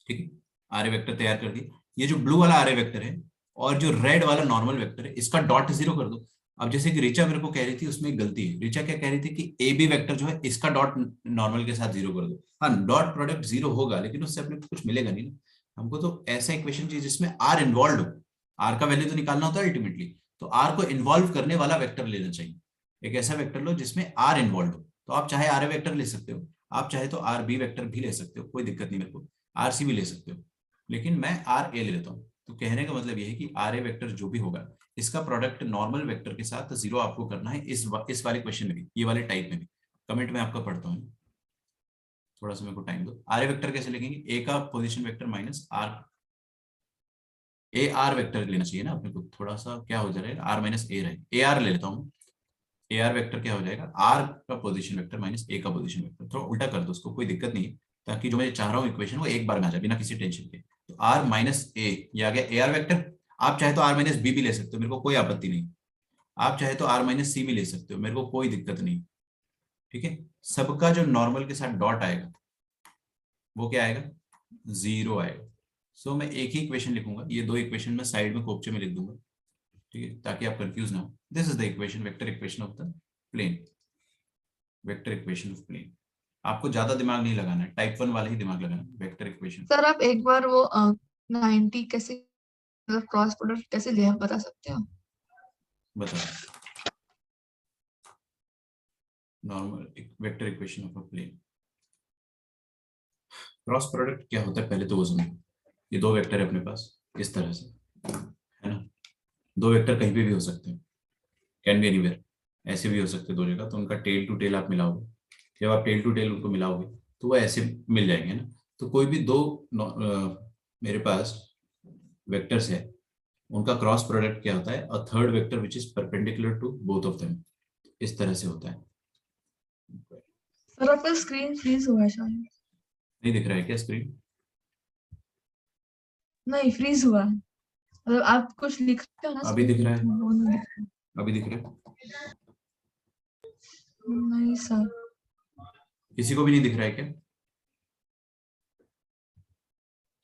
ठीक है, आर ए वेक्टर तैयार कर दिया, ये जो ब्लू वाला आर ए वेक्टर है और जो रेड वाला नॉर्मल वेक्टर है, इसका डॉट जीरो कर दो। अब जैसे कि रिचा मेरे को कह रही थी, उसमें एक गलती है, रिचा क्या कह रही थी कि ए बी वेक्टर जो है इसका डॉट नॉर्मल के साथ जीरो कर दो। हाँ, डॉट प्रोडक्ट जीरो होगा लेकिन उससे अपने को कुछ मिलेगा नहीं ना, हमको तो ऐसा इक्वेशन चाहिए जिसमें आर इन्वॉल्व हो, आर का वैल्यू तो निकालना होता है अल्टीमेटली, तो आर को इन्वॉल्व करने वाला वेक्टर लेना चाहिए, एक ऐसा वेक्टर लो जिसमें आर इन्वॉल्व हो। तो आप चाहे आर ए वेक्टर ले सकते हो, आप चाहे तो आर बी वेक्टर भी ले सकते हो, कोई दिक्कत नहीं मेरे को, आर सी भी ले सकते हो, लेकिन मैं आर ए ले लेता हूँ। तो कहने का मतलब ये है कि आर ए वेक्टर जो भी होगा इसका प्रोडक्ट नॉर्मल वेक्टर के साथ जीरो आपको करना है, इस वाले क्वेश्चन में भी, ये वाले टाइप में भी। कमेंट में आपका पढ़ता हूँ, थोड़ा सा मेरे को टाइम दो। आर ए वेक्टर कैसे लिखेंगे, ए का position vector minus r, a are vector लेना चाहिए ना अपने को, थोड़ा सा क्या हो जाएगा, आर माइनस ए रहे, ए आर ले लेता हूँ। ए आर वेक्टर क्या हो जाएगा, आर का पोजीशन वेक्टर माइनस ए का पोजीशन वेक्टर, थोड़ा उल्टा कर दो उसको, कोई दिक्कत नहीं है, ताकि जो मैं चाह रहा हूँ इक्वेशन वो एक बार में आ जाए बिना किसी टेंशन के। तो आर माइनस ए, ये आ गया ए आर वेक्टर। आप चाहे तो आर माइनस बी भी ले सकते हो, मेरे को कोई आपत्ति नहीं, आप चाहे तो आर माइनस सी भी ले सकते हो, मेरे को कोई दिक्कत नहीं। ठीक है, सबका जो नॉर्मल के साथ डॉट आएगा वो क्या आएगा, जीरो आएगा। सो मैं एक ही इक्वेशन लिखूंगा, ये दो इक्वेशन मैं साइड में कोपचे में लिख दूंगा, ठीक है, ताकि आप कंफ्यूज ना हो। This is the equation, vector equation of the plane, vector equation of plane. आपको ज्यादा दिमाग नहीं लगाना है, टाइप वन वाला ही दिमाग लगाना है, वेक्टर इक्वेशन।
सर आप एक बार वो 90 कैसे, मतलब क्रॉस प्रोडक्ट कैसे लिया बता सकते हो?
बताओ, normal vector equation of a plane, cross product क्या होता है पहले तो वो समझो। ये दो वेक्टर है अपने पास, इस तरह से, है ना, दो वेक्टर कहीं पे भी हो सकते हैं, कैन बी एनीवेयर, ऐसे भी हो सकते हैं दो जगह, तो उनका टेल टू टेल आप मिलाओगे, जब आप टेल टू टेल उनको मिलाओगे तो वो ऐसे मिल जाएंगे ना। तो कोई भी दो मेरे पास वेक्टर्स है, उनका क्रॉस प्रोडक्ट क्या होता है, a third vector which is perpendicular to both of them, इस तरह से होता है।
सर आपका स्क्रीन फ्रीज हुआ है शायद।
नहीं दिख रहा है क्या स्क्रीन?
नहीं, फ्रीज हुआ है, मतलब आप कुछ लिख रहे हो ना
अभी
स्क्रीन
दिख रहा है,
में, वो नहीं दिख
अभी दिख रहा है,
रहा। नहीं सर।
किसी को भी नहीं दिख रहा है क्या?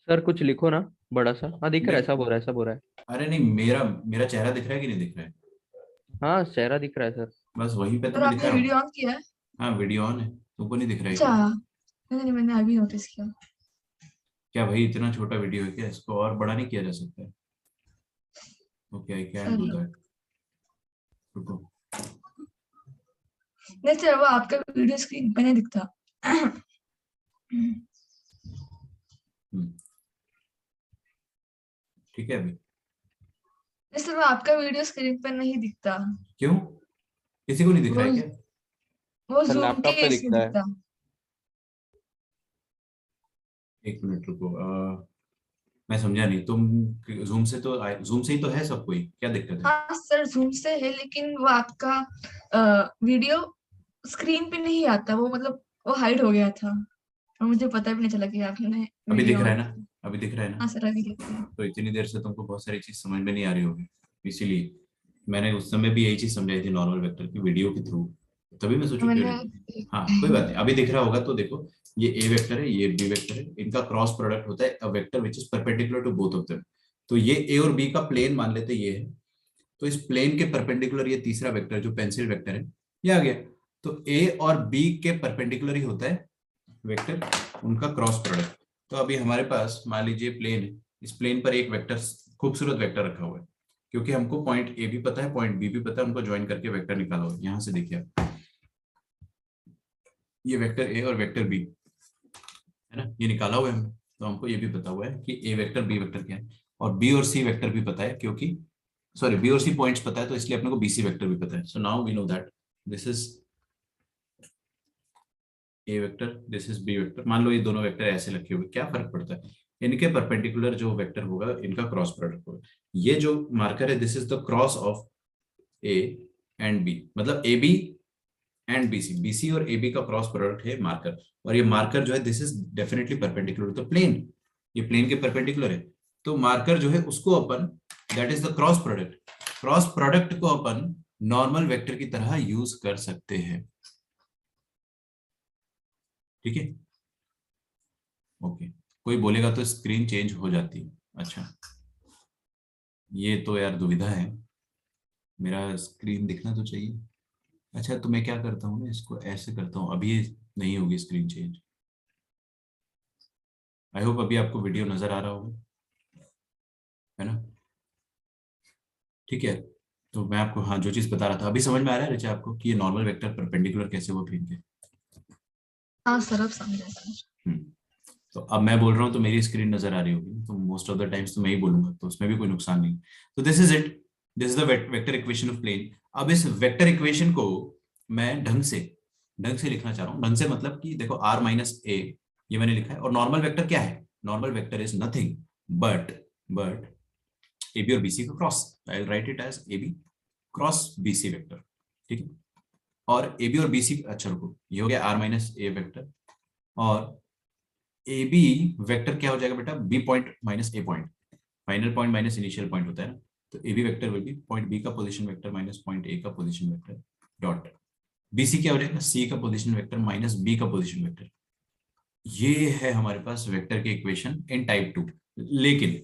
सर कुछ लिखो ना, बड़ा सा। हाँ दिख रहा है,
नहीं,
सब हो रहा है, सब हो रहा है।
अरे नहीं, मेरा मेरा चेहरा दिख रहा है कि नहीं दिख रहा है?
हाँ चेहरा दिख रहा है सर।
बस वहीं पे तो
सर
मैं
आपने
दिखा रहा
वीडियो
हूँ।
ऑन किया है?
हाँ वीडियो ऑन है, तुमको नहीं दिख रहा है
अच्छा,
क्या?
नहीं नहीं, मैंने अभी नोटिस किया।
क्या भाई इतना छोटा वीडियो है क्या, इसको और बड़ा नहीं किया जा सकता है? Okay I can do
sir
that, रुको।
नहीं सर, वो आपका वीडियो स्क्रीन पे नहीं दिखता।
हम्म, ठीक है अभी।
नहीं सर, वो आपका वीडियो स्क्रीन पे नहीं दिखता।
क्यों, किसी को नहीं दिख
वो
रहा है क्या?
वो
सर
जूम के
लैपटॉप पे
इसमें
दिखता है।
दिखता।
एक मिनट रुको, मैं समझा नहीं, तुम जूम से तो, जूम से ही तो है सब कोई, क्या दिक्कत है?
हाँ सर, जूम से है, लेकिन वो आपका वीडियो स्क्रीन पे नहीं आता, वो मतलब वो हाइड हो गया था और मुझे पता भी नहीं चला कि आपने
अभी
वीडियो
दिख रहा
ऑन
है ना,
किया।
अभी दिख रहा है
हाँ
ना?
सर, अभी दिख रहा है।
तो इतनी देर से तुमको बहुत सारी चीज समझ में नहीं आ रही होगी, इसीलिए मैंने उस समय भी यही चीज समझाई थी नॉर्मल वेक्टर की वीडियो के थ्रू, तभी मैं सोचू क्यों
मैंने
नहीं। हाँ कोई बात नहीं, अभी दिख रहा होगा तो देखो, ये ए वेक्टर है, ये बी वेक्टर है, इनका क्रॉस प्रोडक्ट होता है a vector which is perpendicular to both of them. तो ये ए और बी का प्लेन मान लेते ये है, तो इस प्लेन के परपेंडिकुलर ये तीसरा वेक्टर जो पेंसिल वेक्टर है ये आ गया। तो ए और बी के परपेंडिकुलर ही होता है वेक्टर, उनका क्रॉस प्रोडक्ट। तो अभी हमारे पास मान लीजिए प्लेन है, इस प्लेन पर एक वेक्टर, खूबसूरत वेक्टर रखा हुआ है, क्योंकि हमको पॉइंट ए भी पता है, पॉइंट बी भी पता है, उनको ज्वाइन करके वेक्टर निकाला हुआ है। यहां से देखिए आप, ये वेक्टर ए और वेक्टर बी है ना, ये निकाला हुआ है हमने। तो हमको ये भी पता हुआ है कि ए वेक्टर बी वेक्टर क्या है, और बी और सी वेक्टर भी पता है, क्योंकि सॉरी बी और सी पॉइंट्स पता है, तो इसलिए अपने को बी सी वेक्टर भी पता है। So now we know that this is a vector, this is B vector. मान लो ये दोनों वेक्टर ऐसे रखे हुए, क्या फर्क पड़ता है, इनके परपेंडिकुलर जो वेक्टर होगा इनका क्रॉस प्रोडक्ट होगा। ये जो मार्कर है this is the cross of A and B, मतलब A B and B C, B C और ए बी का क्रॉस प्रोडक्ट है मार्कर। और ये मार्कर जो है this is definitely perpendicular to the plane, ये प्लेन के परपेंडिकुलर है। तो मार्कर जो है उसको अपन, that is the cross product, cross product को अपन नॉर्मल वेक्टर की तरह यूज कर सकते हैं। ठीक है, ओके। कोई बोलेगा तो स्क्रीन चेंज हो जाती है। अच्छा, ये तो यार दुविधा है, मेरा स्क्रीन दिखना तो चाहिए। अच्छा, तो मैं क्या करता हूँ ना, इसको ऐसे करता हूँ, अभी ये नहीं होगी स्क्रीन चेंज। आई होप अभी आपको वीडियो नजर आ रहा होगा, है ना। ठीक है, तो मैं आपको हाँ जो चीज बता रहा था, अभी समझ में आ रहा है रिचा आपको कि ये नॉर्मल वेक्टर परपेंडिकुलर कैसे हुआ प्लेन के।
हाँ सर, अब समझा सर।
हम्म, तो अब मैं बोल रहा हूँ तो मेरी स्क्रीन नजर आ रही होगी, तो मोस्ट ऑफ द टाइम्स तो मैं ही बोलूंगा, तो उसमें भी कोई नुकसान नहीं। तो this is it, this is the vector equation of plane. अब इस वेक्टर इक्वेशन को मैं ढंग से लिखना चाह रहा हूँ। ढंग से मतलब कि देखो r माइनस ए, ये मैंने लिखा है। और नॉर्मल वेक्टर क्या है, normal vector is nothing but a b और बी सी का cross. I will write it as a B cross B C vector. ठीक है, और ए बी और बी सी, अच्छा रुको, ये हो गया आर माइनस ए वेक्टर, और ए बी वेक्टर क्या हो जाएगा बेटा, B point minus A point, final point minus initial point होता है ना। तो A B vector will be point B का position vector minus point A का position vector dot B C क्या हो जाएगा, सी का पोजीशन वेक्टर माइनस बी का पोजीशन वेक्टर। ये है हमारे पास वेक्टर के इक्वेशन इन टाइप 2। लेकिन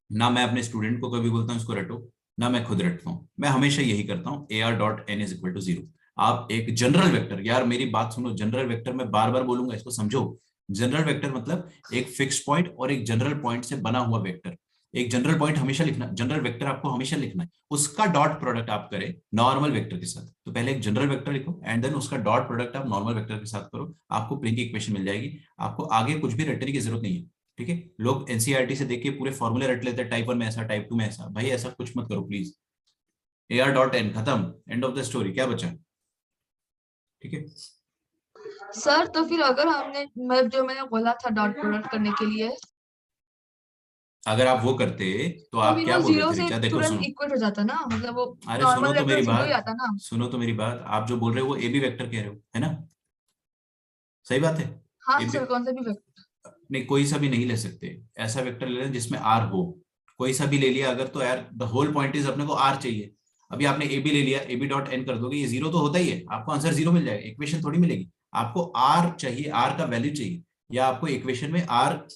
ना मैं अपने स्टूडेंट को कभी बोलता हूँ इसको रटो, ना मैं खुद रटता हूँ, मैं हमेशा यही करता हूँ, a r dot n is equal to 0। आप एक जनरल वेक्टर, यार मेरी बात सुनो, जनरल वेक्टर मैं बार बार बोलूंगा, इसको समझो। जनरल वेक्टर मतलब एक फिक्स पॉइंट और एक जनरल पॉइंट से बना हुआ वेक्टर। एक जनरल पॉइंट हमेशा लिखना, जनरल वेक्टर आपको हमेशा लिखना है, उसका डॉट प्रोडक्ट आप करें नॉर्मल वेक्टर के साथ। तो पहले एक जनरल वेक्टर लिखो एंड देन उसका डॉट प्रोडक्ट आप नॉर्मल वेक्टर के साथ करो, आपको प्लेन की इक्वेशन मिल जाएगी। आपको आगे कुछ भी रटने की जरूरत नहीं है। ठीक है, लोग एनसीईआरटी से देख के पूरे फॉर्मूले रट लेते हैं, टाइप 1 में ऐसा, टाइप 2 में ऐसा, भाई ऐसा कुछ मत करो please. A r dot n, खत्म, एंड ऑफ द स्टोरी, क्या बचा। ठीक है,
सर तो फिर अगर हमने मतलब जो मैंने बोला था डॉट प्रोडक्ट करने के लिए,
अगर आप वो करते तो
तो
आप
फिर
क्या
वो
बोल रहे
जीरो
थे
से
रिचा, देखो
तुरंत
सुनो,
इक्वल हो जाता ना, मतलब वो
अरे सुनो
नॉर्मल
तो
वेक्टर
मेरी
जीरो ही
बात,
आता ना।
सुनो तो मेरी बात, आप जो बोल रहे हो वो ए बी वेक्टर कह रहे हो, है ना, सही बात है।
हाँ
ए बी,
सर, कौन सा भी वेक्टर।
नहीं कोई सा भी नहीं ले सकते, ऐसा वेक्टर ले लें जिसमें आर हो। कोई सा भी ले लिया अगर, तो यार द होल पॉइंट इज अपने को आर चाहिए। अभी आपने ए बी ले लिया, ए बी डॉट एन कर दोगे, ये जीरो तो होता ही है, आपको आंसर जीरो मिल जाएगा, इक्वेशन थोड़ी मिलेगी। आपको आर चाहिए, आर का वैल्यू चाहिए, या आपको इक्वेशन में आर,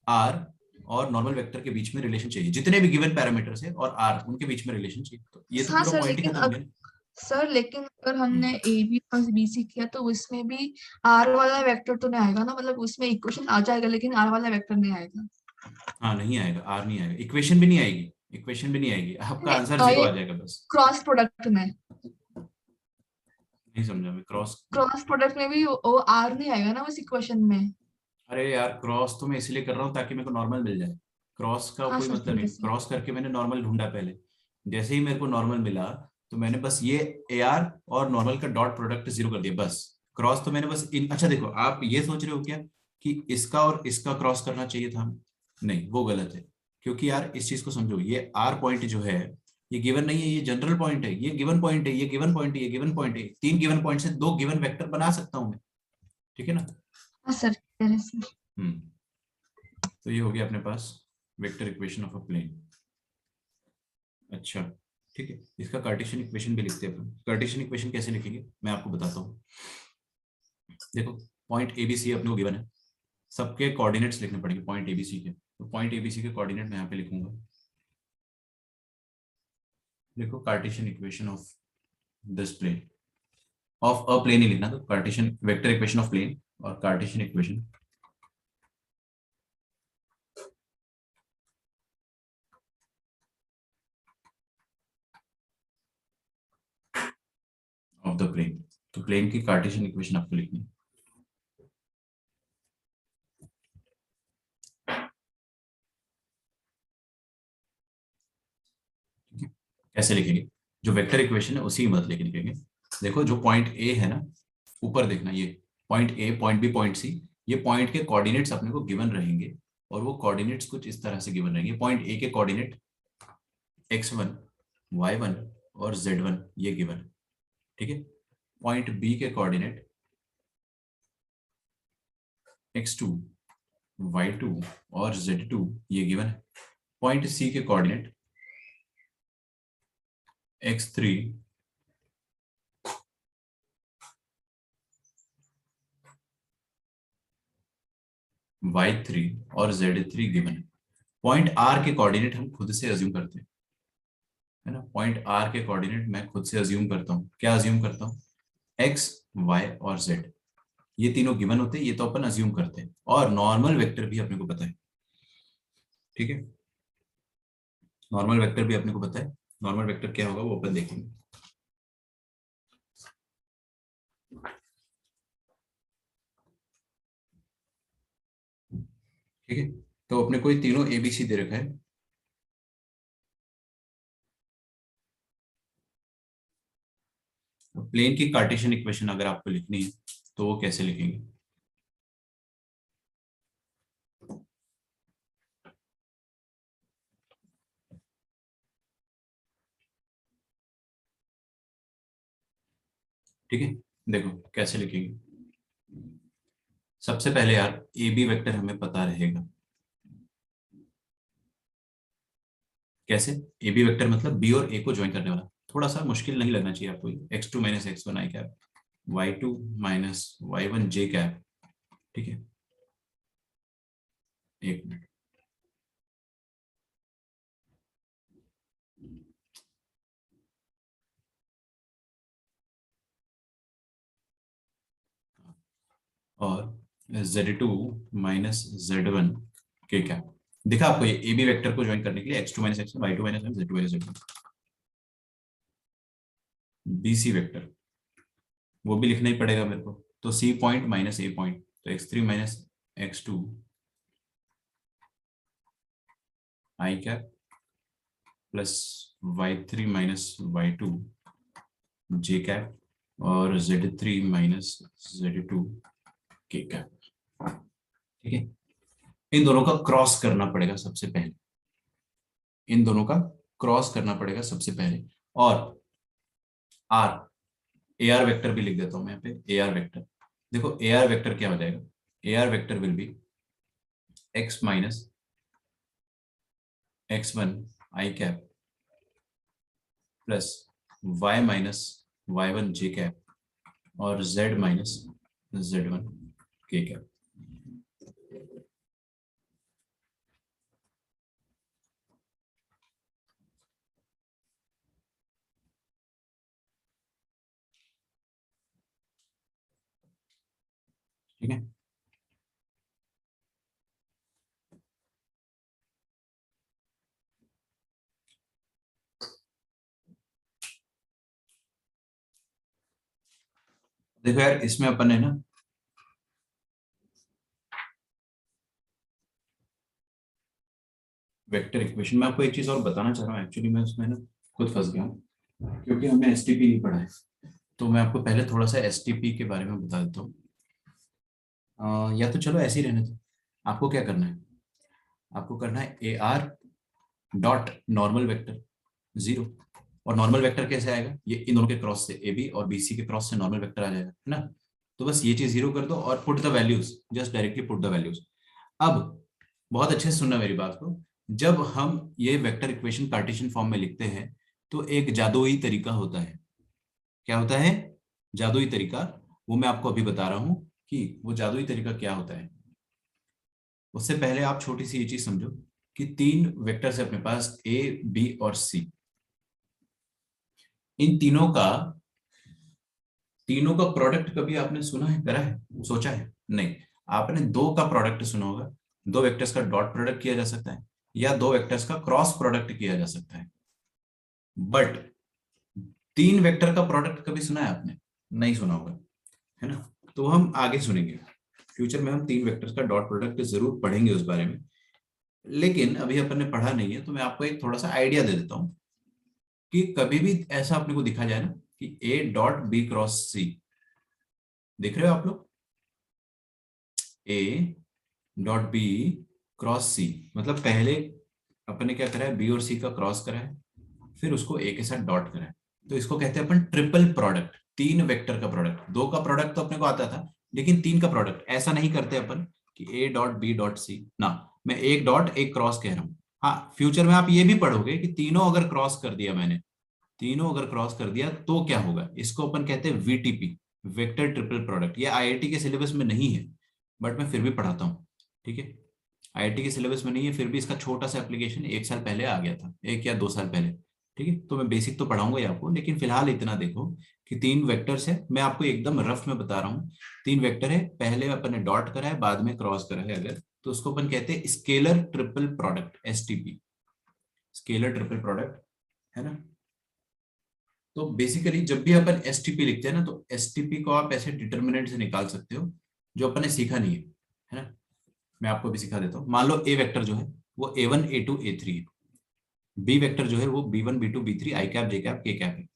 आर और नॉर्मल वेक्टर के बीच में रिलेशन चाहिए, जितने भी गिवन पैरामीटर्स है और आर उनके बीच में रिलेशन चाहिए। तो ये तो
हाँ
पूरा
सर,
पॉइंट ही
लेकिन
खत्म हो गया।
सर लेकिन अगर हमने
हम्म,
ए बी और बी सी किया तो उसमें भी आर वाला वेक्टर तो नहीं आएगा ना, मतलब उसमें इक्वेशन आ जाएगा लेकिन आर वाला वेक्टर नहीं आएगा।
हाँ नहीं आएगा, आर नहीं आएगा, इक्वेशन भी नहीं आएगी, इक्वेशन भी नहीं आएगी, आपका आंसर जीरो
ये
आ जाएगा बस।
क्रॉस प्रोडक्ट में,
नहीं समझा मैं, क्रॉस।
क्रॉस प्रोडक्ट में भी वो आर नहीं आएगा ना उस इक्वेशन में।
अरे यार क्रॉस तो मैं इसलिए कर रहा हूँ ताकि मेरे को नॉर्मल मिल जाए, क्रॉस का
हाँ
कोई
सर,
मतलब
ठीक है
नहीं,
सर।
क्रॉस करके मैंने नॉर्मल ढूंढा पहले, जैसे ही मेरे को नॉर्मल मिला तो मैंने बस ये ए आर और नॉर्मल का डॉट प्रोडक्ट जीरो कर दिया बस। क्रॉस तो मैंने बस अच्छा देखो, आप ये सोच रहे हो क्या कि इसका और इसका क्रॉस करना चाहिए था, नहीं वो गलत है। क्योंकि यार इस चीज को समझो, ये आर पॉइंट जो है ये गिवन नहीं है, ये जनरल पॉइंट है, ये गिवन पॉइंट है, ये गिवन पॉइंट है, ये गिवन पॉइंट है, 3 गिवन पॉइंट से 2 गिवन वेक्टर बना सकता हूं मैं। ठीक है ना।
हाँ सर, कह रहे सर।
हम्म, तो ये हो गया अपने पास vector equation of a plane. अच्छा, ठीक है, इसका कार्टेशियन इक्वेशन भी लिखते हैं अपन। कार्टेशियन इक्वेशन कैसे लिखेंगे मैं आपको बताता हूँ। देखो, पॉइंट ABC अपने को गिवन है, सबके कोऑर्डिनेट्स लिखने पड़ेंगे पॉइंट ABC के। तो पॉइंट ABC के कोऑर्डिनेट मैं यहाँ पे लिखूंगा, देखो Cartesian equation of this plane, of a plane ही लिखना, तो Cartesian vector equation of plane और Cartesian equation of the plane. तो प्लेन की कार्टेशियन इक्वेशन आपको लिखनी है। कैसे लिखेंगे, जो वेक्टर इक्वेशन है उसी की मदद लेके लिखेंगे। देखो जो पॉइंट ए है ना, ऊपर देखना, ये point A, point B, point C, ये पॉइंट के कोऑर्डिनेट्स अपने को गिवन रहेंगे और वो कोऑर्डिनेट्स कुछ इस तरह से गिवन रहेंगे। पॉइंट ए के कोऑर्डिनेट x1, y1 और z1 ये गिवन है, ठीक है। पॉइंट बी के कोऑर्डिनेट x2, y2 और z2 ये गिवन है। पॉइंट सी के कोऑर्डिनेट x3, y3 और z3 गिवन है। पॉइंट आर के कोऑर्डिनेट हम खुद से अज्यूम करते हैं, है ना। पॉइंट आर के कोऑर्डिनेट मैं खुद से अज्यूम करता हूँ, क्या अज्यूम करता हूँ, x, y और z, ये तीनों गिवन होते हैं, ये तो अपन अज्यूम करते हैं। और नॉर्मल वेक्टर भी अपने को पता है, ठीक है, नॉर्मल वेक्टर भी अपने को पता है। नॉर्मल वेक्टर क्या होगा वो अपन देखेंगे। ठीक है, तो अपने को तीनों ABC दे रखा है। प्लेन की कार्टेशियन इक्वेशन अगर आपको लिखनी है तो वो कैसे लिखेंगे, ठीक है। देखो कैसे लिखेंगे, सबसे पहले यार AB वेक्टर हमें पता रहेगा। कैसे, AB वेक्टर मतलब B और A को ज्वाइन करने वाला, थोड़ा सा मुश्किल नहीं लगना चाहिए आपको। x2 माइनस x1 आई cap, y2 minus y1 j cap, ठीक है। एक मिनट, और z2 minus z1 k cap. दिखा आपको, ये AB वेक्टर को ज्वाइन करने के लिए x2 minus x1, y2 minus y1, z2 minus z1। BC vector वो भी लिखना ही पड़ेगा मेरे को, तो C point minus A point, तो x3 minus x2 I cap plus y3 minus y2 j cap और z3 minus z2 k cap, ठीक है। इन दोनों का क्रॉस करना पड़ेगा सबसे पहले, इन दोनों का क्रॉस करना पड़ेगा सबसे पहले। और आर, AR वेक्टर भी लिख देता हूं मैं यहाँ पे, AR वेक्टर। देखो AR वेक्टर क्या हो जाएगा, AR vector will B x minus x1 I cap plus y minus y1 j cap और z minus z1 k cap. ठीक है, देखो यार इसमें अपन है ना वेक्टर इक्वेशन, मैं आपको एक चीज और बताना चाह रहा हूँ, एक्चुअली मैं उसमें ना खुद फंस गया हूँ क्योंकि हमें STP नहीं पढ़ा है। तो मैं आपको पहले थोड़ा सा STP के बारे में बता देता हूँ, या तो चलो ऐसे ही रहने दो। आपको क्या करना है, आपको करना है AR डॉट नॉर्मल वेक्टर 0। और नॉर्मल वेक्टर कैसे आएगा, ये इन दोनों के क्रॉस से, AB और BC के क्रॉस से नॉर्मल वेक्टर आ जाएगा, है ना। तो बस ये चीज 0 कर दो और put the values, just directly put the values. अब बहुत अच्छे से सुनना मेरी बात को, जब हम ये वेक्टर इक्वेशन कार्टेशियन फॉर्म में लिखते हैं तो एक जादुई तरीका होता है। क्या होता है, जादुई तरीका, वो मैं आपको अभी बता रहा हूं कि वो जादुई तरीका क्या होता है। उससे पहले आप छोटी सी ये चीज समझो कि 3 वेक्टर्स है अपने पास, ए बी और सी। इन तीनों का प्रोडक्ट कभी आपने सुना है, करा है, सोचा है? नहीं। आपने 2 का प्रोडक्ट सुना होगा। 2 वेक्टर्स का डॉट प्रोडक्ट किया जा सकता है या 2 वेक्टर्स का क्रॉस प्रोडक्ट किया जा सकता है, बट 3 वेक्टर का प्रोडक्ट कभी सुना है आपने? नहीं सुना होगा, है ना। तो हम आगे सुनेंगे, फ्यूचर में हम 3 वेक्टर्स का डॉट प्रोडक्ट जरूर पढ़ेंगे उस बारे में, लेकिन अभी अपन ने पढ़ा नहीं है। तो मैं आपको एक थोड़ा सा आइडिया दे देता हूं कि कभी भी ऐसा अपने को दिखा जाए ना कि ए डॉट बी क्रॉस सी, देख रहे हो आप लोग, ए डॉट बी क्रॉस सी, मतलब पहले अपन ने क्या करा है, बी और सी का क्रॉस करा है, फिर उसको ए के साथ डॉट करा है। तो इसको कहते हैं अपन ट्रिपल प्रोडक्ट, 3 वेक्टर का प्रोडक्ट। 2 का प्रोडक्ट तो अपने को आता था, लेकिन 3 का प्रोडक्ट ऐसा नहीं करते अपन कि a dot b dot c ना, मैं एक डॉट एक क्रॉस कह रहा हूं। हाँ, फ्यूचर में आप ये भी पढ़ोगे कि तीनों अगर क्रॉस कर दिया मैंने, तीनों अगर क्रॉस कर दिया तो क्या होगा। इसको अपन कहते हैं वीटीपी, वेक्टर ट्रिपल प्रोडक्ट। ये आईआईटी के सिलेबस में नहीं है, बट मैं फिर भी पढ़ाता हूँ, ठीक है। आईआईटी के सिलेबस में नहीं है, फिर भी इसका छोटा सा एप्लीकेशन 1 साल पहले आ गया था, 1 या 2 साल पहले, ठीक है। तो मैं बेसिक तो पढ़ाऊंगा ही आपको, लेकिन फिलहाल इतना देखो कि 3 वेक्टर्स है। मैं आपको एकदम रफ में बता रहा हूँ। 3 वेक्टर है, पहले अपन ने डॉट करा है, बाद में क्रॉस करा है अगर, तो उसको अपन कहते हैं scalar triple product, STP, scalar triple product, है ना। तो बेसिकली जब भी अपन एसटीपी लिखते हैं ना, तो एसटीपी को आप ऐसे डिटर्मिनेंट से निकाल सकते हो जो अपन ने सीखा नहीं है ना। मैं आपको भी सिखा देता हूँ। मान लो ए वेक्टर जो है वो a1 a2 a3 है, बी वेक्टर जो है वो b1 b2 b3 आई कैप जे कैप के कैप है,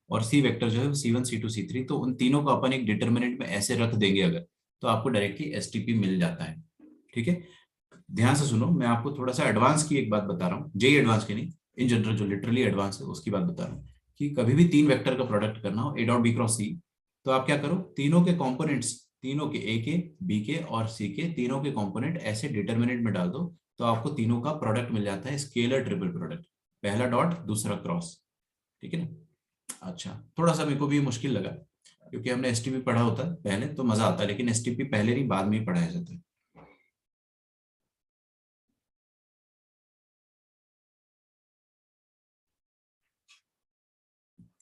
और सी वेक्टर जो है वो c1 c2 c3। तो उन तीनों को अपन एक डिटर्मिनेंट में ऐसे रख देंगे अगर, तो आपको डायरेक्टली एसटीपी मिल जाता है, ठीक है। ध्यान से सुनो, मैं आपको थोड़ा सा एडवांस की एक बात बता रहा हूँ, जेई एडवांस की नहीं, इन जनरल जो लिटरली एडवांस है उसकी बात बता रहा हूँ, कि कभी भी 3 वेक्टर का प्रोडक्ट करना हो, ए डॉट बी क्रॉस सी, तो आप क्या करो, तीनों के कंपोनेंट्स, तीनों के, ए के, बी के और सी के, तीनों के कंपोनेंट ऐसे डिटर्मिनेंट में डाल दो, तो आपको तीनों का प्रोडक्ट मिल जाता है, स्केलर ट्रिपल प्रोडक्ट। पहला डॉट, दूसरा क्रॉस, ठीक है ना। अच्छा, थोड़ा सा मेरे को भी मुश्किल लगा, क्योंकि हमने एसटीपी पढ़ा होता पहले तो मजा आता, लेकिन एसटीपी पहले नहीं बाद में ही पढ़ाया जाता है।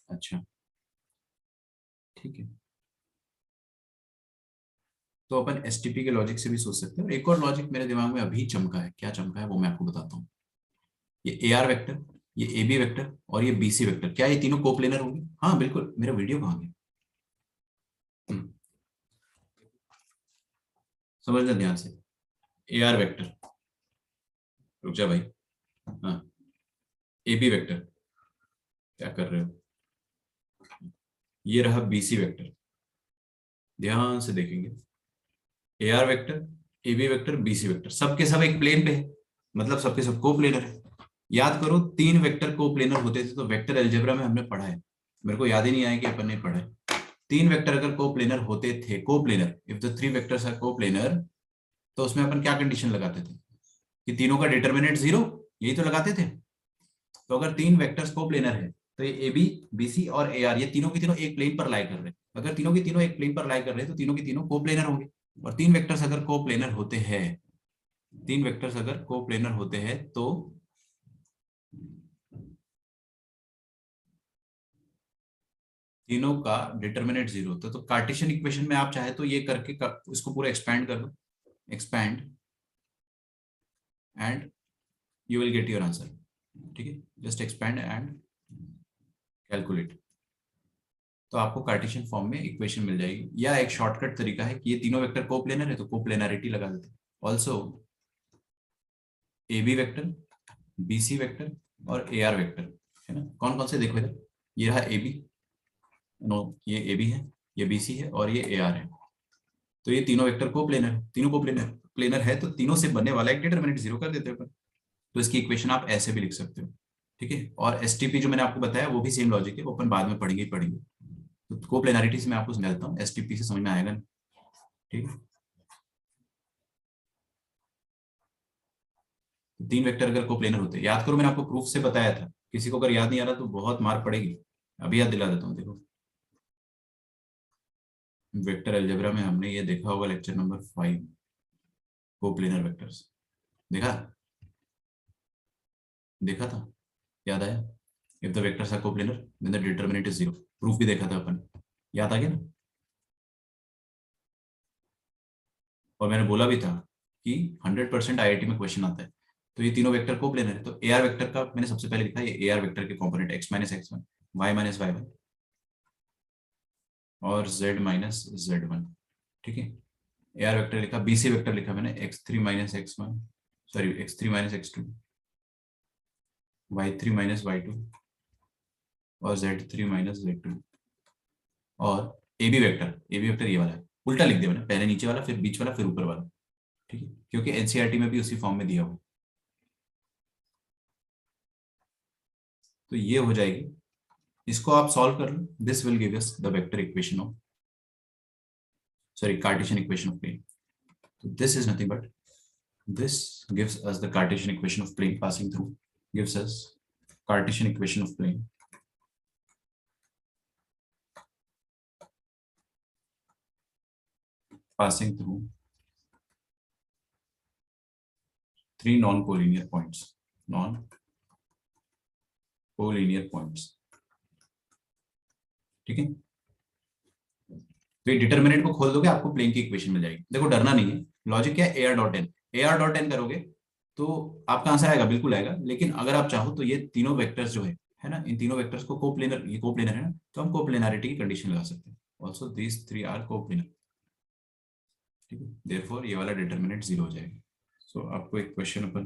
अच्छा, ठीक है। तो अपन एसटीपी के लॉजिक से भी सोच सकते हैं। और एक और लॉजिक मेरे दिमाग में अभी चमका है, क्या चमका है वो मैं आपको बताता हूँ। ये ए आर वेक्टर, ये ए बी वेक्टर और ये बी सी वेक्टर, क्या ये तीनों कोप्लेनर होंगे? हाँ बिल्कुल। मेरा वीडियो कहाँ गया? हम्म, समझना ध्यान से। ए आर वेक्टर, रुक जा भाई, हाँ, ए बी वेक्टर, क्या कर रहे हो, ये रहा बी सी वेक्टर, ध्यान से देखेंगे। A are vector, A B vector, B C vector, सबके सब एक प्लेन पे है, मतलब सबके सब कोप्लेनर है। याद करो 3 वेक्टर कोप्लेनर होते थे, तो वेक्टर अलजेब्रा में हमने पढ़ा है, मेरे को याद ही नहीं आया कि अपन ने पढ़ा है। 3 वेक्टर अगर कोप्लेनर होते थे, coplanar, if the 3 vectors are coplanar, तो उसमें अपन क्या कंडीशन लगाते थे कि तीनों का डिटर्मिनेंट 0, यही तो लगाते थे। तो अगर 3 वेक्टर्स कोप्लेनर है, तो ये ए बी, बी सी और ए आर, ये तीनों की तीनों एक प्लेन पर लाई कर रहे हैं। अगर तीनों की तीनों एक प्लेन पर लाई कर रहे हैं, तो तीनों की तीनों कोप्लेनर होंगे। और 3 वेक्टर्स अगर कोप्लेनर होते हैं, 3 वेक्टर्स अगर कोप्लेनर होते हैं, तो तीनों का डिटर्मिनेंट 0 होता है। तो कार्टेशियन इक्वेशन में आप चाहे तो ये करके इसको पूरा एक्सपैंड कर दो, expand, and you will get your answer, ठीक है। जस्ट एक्सपैंड एंड कैलकुलेट, तो आपको कार्टेशियन फॉर्म में इक्वेशन मिल जाएगी। या एक शॉर्टकट तरीका है कि ये तीनों वेक्टर कोप्लेनर है, तो कोप्लेनरिटी लगा देते हैं। Also a B vector, B C vector और ए आर वेक्टर, है ना। कौन कौन से देखो इधर, ये रहा ए बी, नो ये ए बी है, ये बी सी है और ये ए आर है। तो ये तीनों वेक्टर कोप्लेनर है, तीनों कोप्लेनर प्लेनर है, तो तीनों से बनने वाला एक डिटरमिनेंट 0 कर देते हैं अपन। तो इसकी इक्वेशन आप ऐसे भी लिख सकते हो, ठीक है। और एसटीपी जो मैंने आपको बताया वो भी सेम लॉजिक है, वो अपन बाद में पढ़ेंगे ही पढ़ेंगे। तो कोप्लेनरिटी से मैं आपको समझाता हूँ, एसटीपी से समझ में आएगा, ठीक है। 3 वेक्टर अगर कोप्लेनर होते, याद करो मैंने आपको प्रूफ से बताया था, किसी को अगर याद नहीं आ रहा तो बहुत मार पड़ेगी। अभी याद दिला देता हूँ, देखो। वेक्टर अलजेब्रा में हमने ये देखा होगा लेक्चर नंबर 5, कोप्लेनर वेक्टर्स। देखा देखा था, याद आया? If the vectors are coplanar then the determinant is 0। Proof भी देखा था अपन, याद आ गया ना? और मैंने बोला भी था कि 100% आईआईटी में क्वेश्चन आता है। तो ये तीनों वेक्टर कोप्लेनर है, तो ए आर वेक्टर का मैंने सबसे पहले लिखा, ये ए आर वेक्टर के component x minus x1, y minus y1 और z माइनस z1। ठीक है, ए आर वेक्टर लिखा। बी सी वेक्टर लिखा मैंने x3 minus x1, sorry x3 minus x2, y3 minus y2 और z3 माइनस z2। और A B vector ये वाला है, उल्टा लिख दिया मैंने, पहले नीचे वाला फिर बीच वाला फिर ऊपर वाला। ठीक है, क्योंकि एनसीईआरटी में भी उसी फॉर्म में दिया हुआ। तो ये हो जाएगी, इसको आप सॉल्व कर लो, this will give us the vector equation of, sorry Cartesian equation of plane. तो this is nothing but, this gives us the Cartesian equation of plane passing through, gives us Cartesian equation of plane passing through three non-collinear points, non-collinear points। ठीक है, तो ये determinant को खोल दोगे आपको plane की इक्वेशन मिल जाएगी। देखो डरना नहीं है, लॉजिक क्या है, a r dot n, a r dot n करोगे तो आपका आंसर आएगा, बिल्कुल आएगा। लेकिन अगर आप चाहो तो ये तीनों वेक्टर्स जो है ना, इन तीनों वेक्टर्स को कोप्लेनर, ये कोप्लेनर है ना, तो हम कोप्लेनारिटी की कंडीशन लगा सकते हैं। Also these three are coplanar. ठीक है, देयरफॉर ये वाला डिटरमिनेंट 0 हो जाएगा। सो आपको एक क्वेश्चन अपन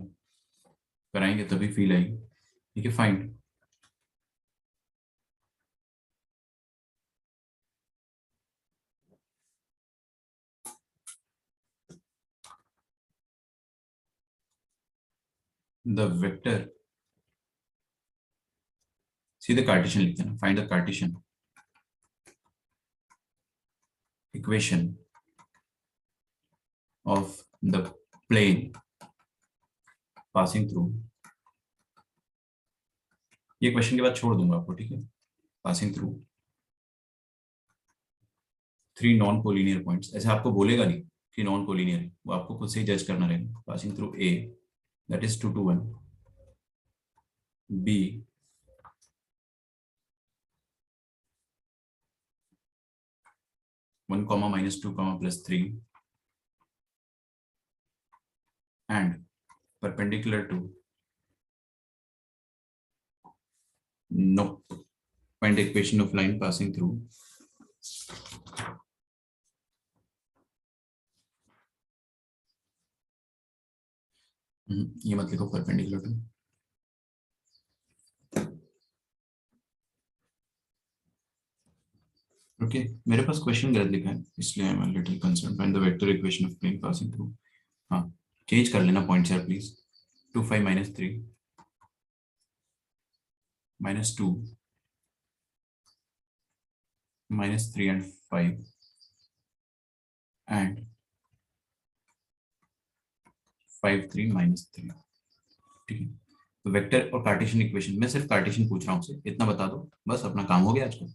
कराएंगे तभी फील आएगी। ठीक है, फाइंड द वेक्टर, सीधे कार्टेशियन लिखते हैं ना, find the Cartesian equation of the plane passing through. ये क्वेश्चन के बाद छोड़ दूंगा आपको, ठीक है। Passing through three non collinear points, ऐसे आपको बोलेगा नहीं कि नॉन कोलिनियर है, वो आपको खुद से ही जज करना रहेगा। Passing through a that is 2 to 1, b (1, -2, +3) and perpendicular to, no, find the equation of line passing through ये मत लिखो परपेंडिकुलर टू, ओके। मेरे पास क्वेश्चन गलत लिखा है इसलिए I am little concern. Find the vector equation of plane passing through, हाँ change कर लेना पॉइंट्स यार प्लीज। 2, 5, -3, -2, -3 and 5 and 5, 3, -3। ठीक है, तो वेक्टर और कार्टेशियन इक्वेशन, मैं सिर्फ कार्टेशियन पूछ रहा हूँ आपसे, इतना बता दो बस, अपना काम हो गया आज का।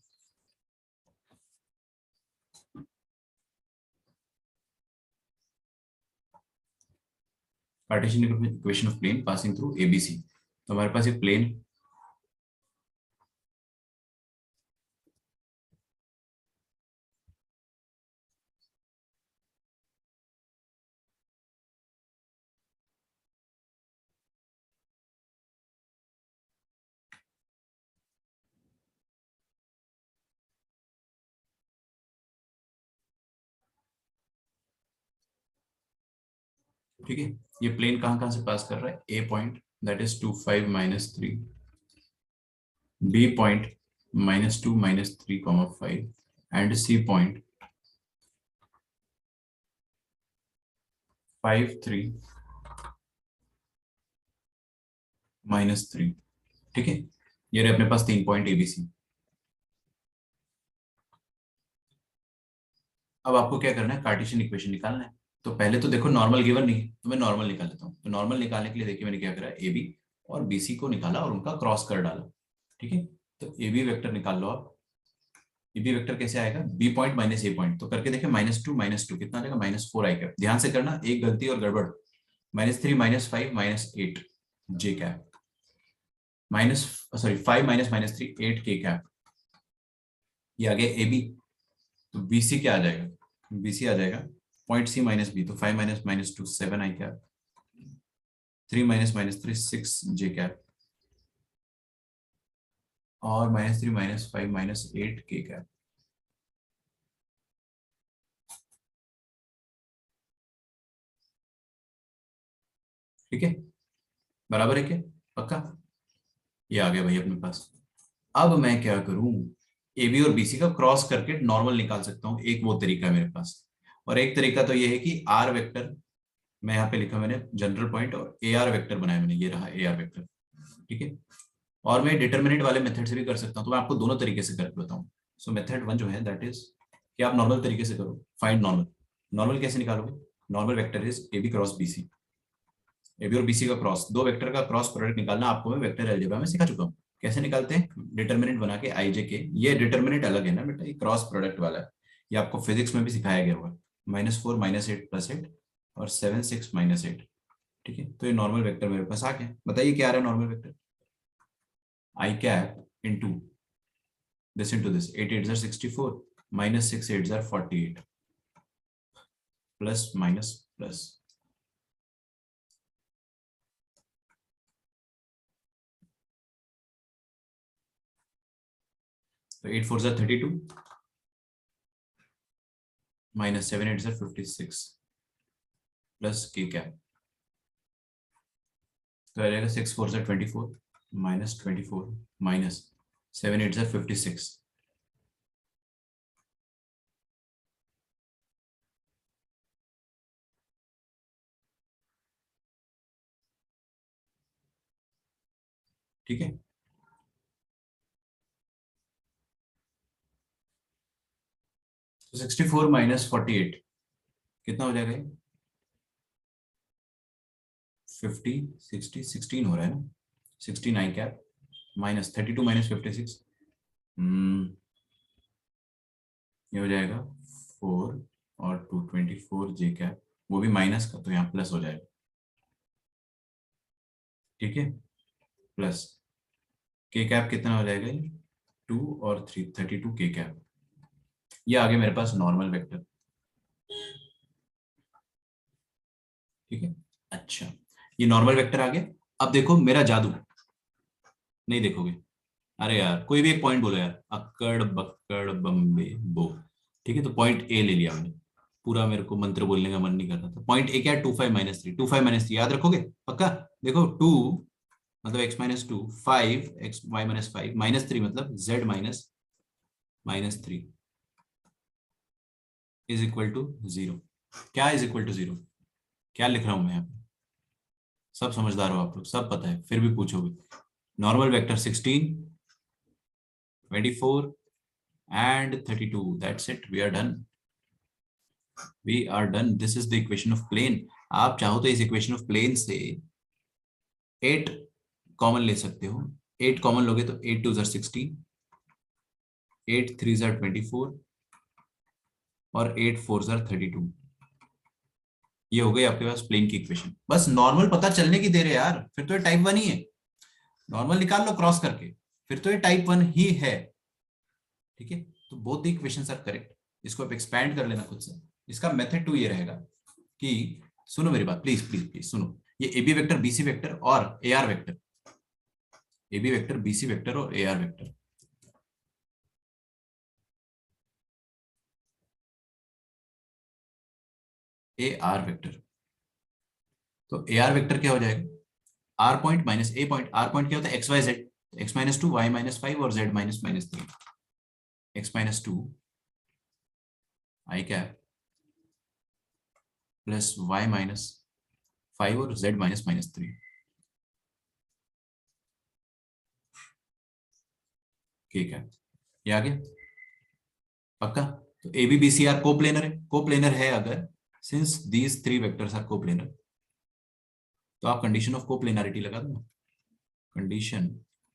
Cartesian equation of plane passing through ABC, तो हमारे पास ये प्लेन, ठीक है, ये प्लेन कहां से पास कर रहा है, A point that is 2, 5, -3, B point -2, -3, 5 and C point 5, 3, -3। ठीक है, ये रहे अपने पास 3 पॉइंट एबीसी। अब आपको क्या करना है, कार्टेशियन इक्वेशन निकालना है। तो पहले तो देखो नॉर्मल गिवन नहीं है, तो मैं नॉर्मल निकाल लेता हूँ। तो नॉर्मल निकालने के लिए देखिए मैंने क्या करा, ए बी और बीसी को निकाला और उनका क्रॉस कर डाला। ठीक है, तो ए बी वेक्टर निकाल लो आप, ए बी वेक्टर कैसे आएगा, B point minus A point, तो करके देखिए -2 कितना आ जाएगा, -4 आई कैप। ध्यान से करना, एक गलती और गड़बड़, -3 -5 -8 जे कैप, -5 -3 8 के कैप। ये आ गया ए बी, तो बी सी क्या आ जाएगा, बी सी आ जाएगा पॉइंट सी माइनस बी, तो 5 -2 7 आई कैप, 3 -3 6 जे कैप, और -3 -5 -8 के कैप। ठीक है, बराबर है क्या, पक्का। ये आ गया भाई अपने पास। अब मैं क्या करूं, ए बी और बी सी का क्रॉस करके नॉर्मल निकाल सकता हूं, एक वो तरीका है मेरे पास। और एक तरीका तो ये है कि आर वेक्टर, मैं यहाँ पे लिखा मैंने जनरल पॉइंट, और ए आर वेक्टर बनाया मैंने, ये रहा ए आर वेक्टर। ठीक है, और मैं डिटर्मिनेंट वाले मेथड से भी कर सकता हूँ, तो मैं आपको दोनों तरीके से करके बताऊँ। सो मेथड 1 जो है दैट इज कि आप नॉर्मल तरीके से करो, फाइंड नॉर्मल। नॉर्मल कैसे निकालोगे, normal vector is a B cross B c, a b और बीसी का क्रॉस, दो वेक्टर का क्रॉस प्रोडक्ट निकालना आपको मैं वेक्टर अलजेब्रा में सिखा चुका हूँ। कैसे निकालते हैं, डिटर्मिनेंट बना के आई जे के, ये डिटर्मिनेंट अलग है ना बेटा, ये क्रॉस प्रोडक्ट वाला है, ये आपको फिजिक्स में भी सिखाया गया होगा। -4 -8 +8 और 7 6 -8। ठीक है, तो ये नॉर्मल वेक्टर मेरे पास आ गया। बताइए क्या आ रहा है normal vector, I cap into this into this, 8 8 64 -6 8 48 plus minus plus, तो 8 4 32 -7 8 56 प्लस के कैप, तो आ जाएगा 6 4 24 -24 -7 8 56। ठीक है, तो 64 -48 कितना हो जाएगा, 50 60 16 हो रहा है ना, 69 कैप -32 -56, ये हो जाएगा 4 और 2 24 जे कैप, वो भी माइनस का, तो यहाँ प्लस हो जाएगा। ठीक है, प्लस के कैप कितना हो जाएगा, 2 और 3 32 के कैप। ये आ गया मेरे पास नॉर्मल वेक्टर। ठीक है, अच्छा, ये नॉर्मल वेक्टर आ गया। अब देखो मेरा जादू, नहीं देखोगे, अरे यार कोई भी एक पॉइंट बोलो यार, अक्कड़ बक्कड़ बम्बे बो। ठीक है, तो पॉइंट ए ले लिया मैंने, पूरा मेरे को मंत्र बोलने का मन नहीं कर रहा था। पॉइंट ए क्या है, 2 5 -3, 2 5 -3 याद रखोगे पक्का। देखो 2 मतलब x -2, 5 x y -5 -3 मतलब z -3 इज इक्वल टू 0। क्या इज इक्वल टू 0, क्या लिख रहा हूं मैं यहाँ पे, सब समझदार हो आप लोग, सब पता है, फिर भी पूछोगे। Normal vector 16 24 and 32, that's it, we are done, we are done, this is the equation of plane। आप चाहो तो इस इक्वेशन ऑफ प्लेन से 8 कॉमन ले सकते हो, 8 कॉमन लोगे तो 8 2 16, 8 3 24 और 8 4 32। ये हो गई आपके पास प्लेन की इक्वेशन। बस नॉर्मल पता चलने की देर है यार, फिर तो ये टाइप 1 ही है। नॉर्मल निकाल लो क्रॉस करके, फिर तो ये टाइप 1 ही है। ठीक है, तो both the equations are correct. इसको आप एक्सपैंड कर लेना खुद से। इसका मेथड 2 ये रहेगा कि, सुनो मेरी बात प्लीज प्लीज प्लीज सुनो, ये A B vector B C vector और A R vector, A B vector B C vector और A R vector, A are vector, तो ए आर वेक्टर क्या हो जाएगा, R point minus A point. R point क्या होता है, X Y Z, X -2 Y -5 और Z -3। X -2 I cap plus Y -5 और जेड -3। ठीक है, ये आ गया पक्का। तो ए b b c are coplanar है, कोप्लेनर है अगर, since these 3 vectors are coplanar, तो आप कंडीशन ऑफ कोप्लेनारिटी लगा दो। कंडीशन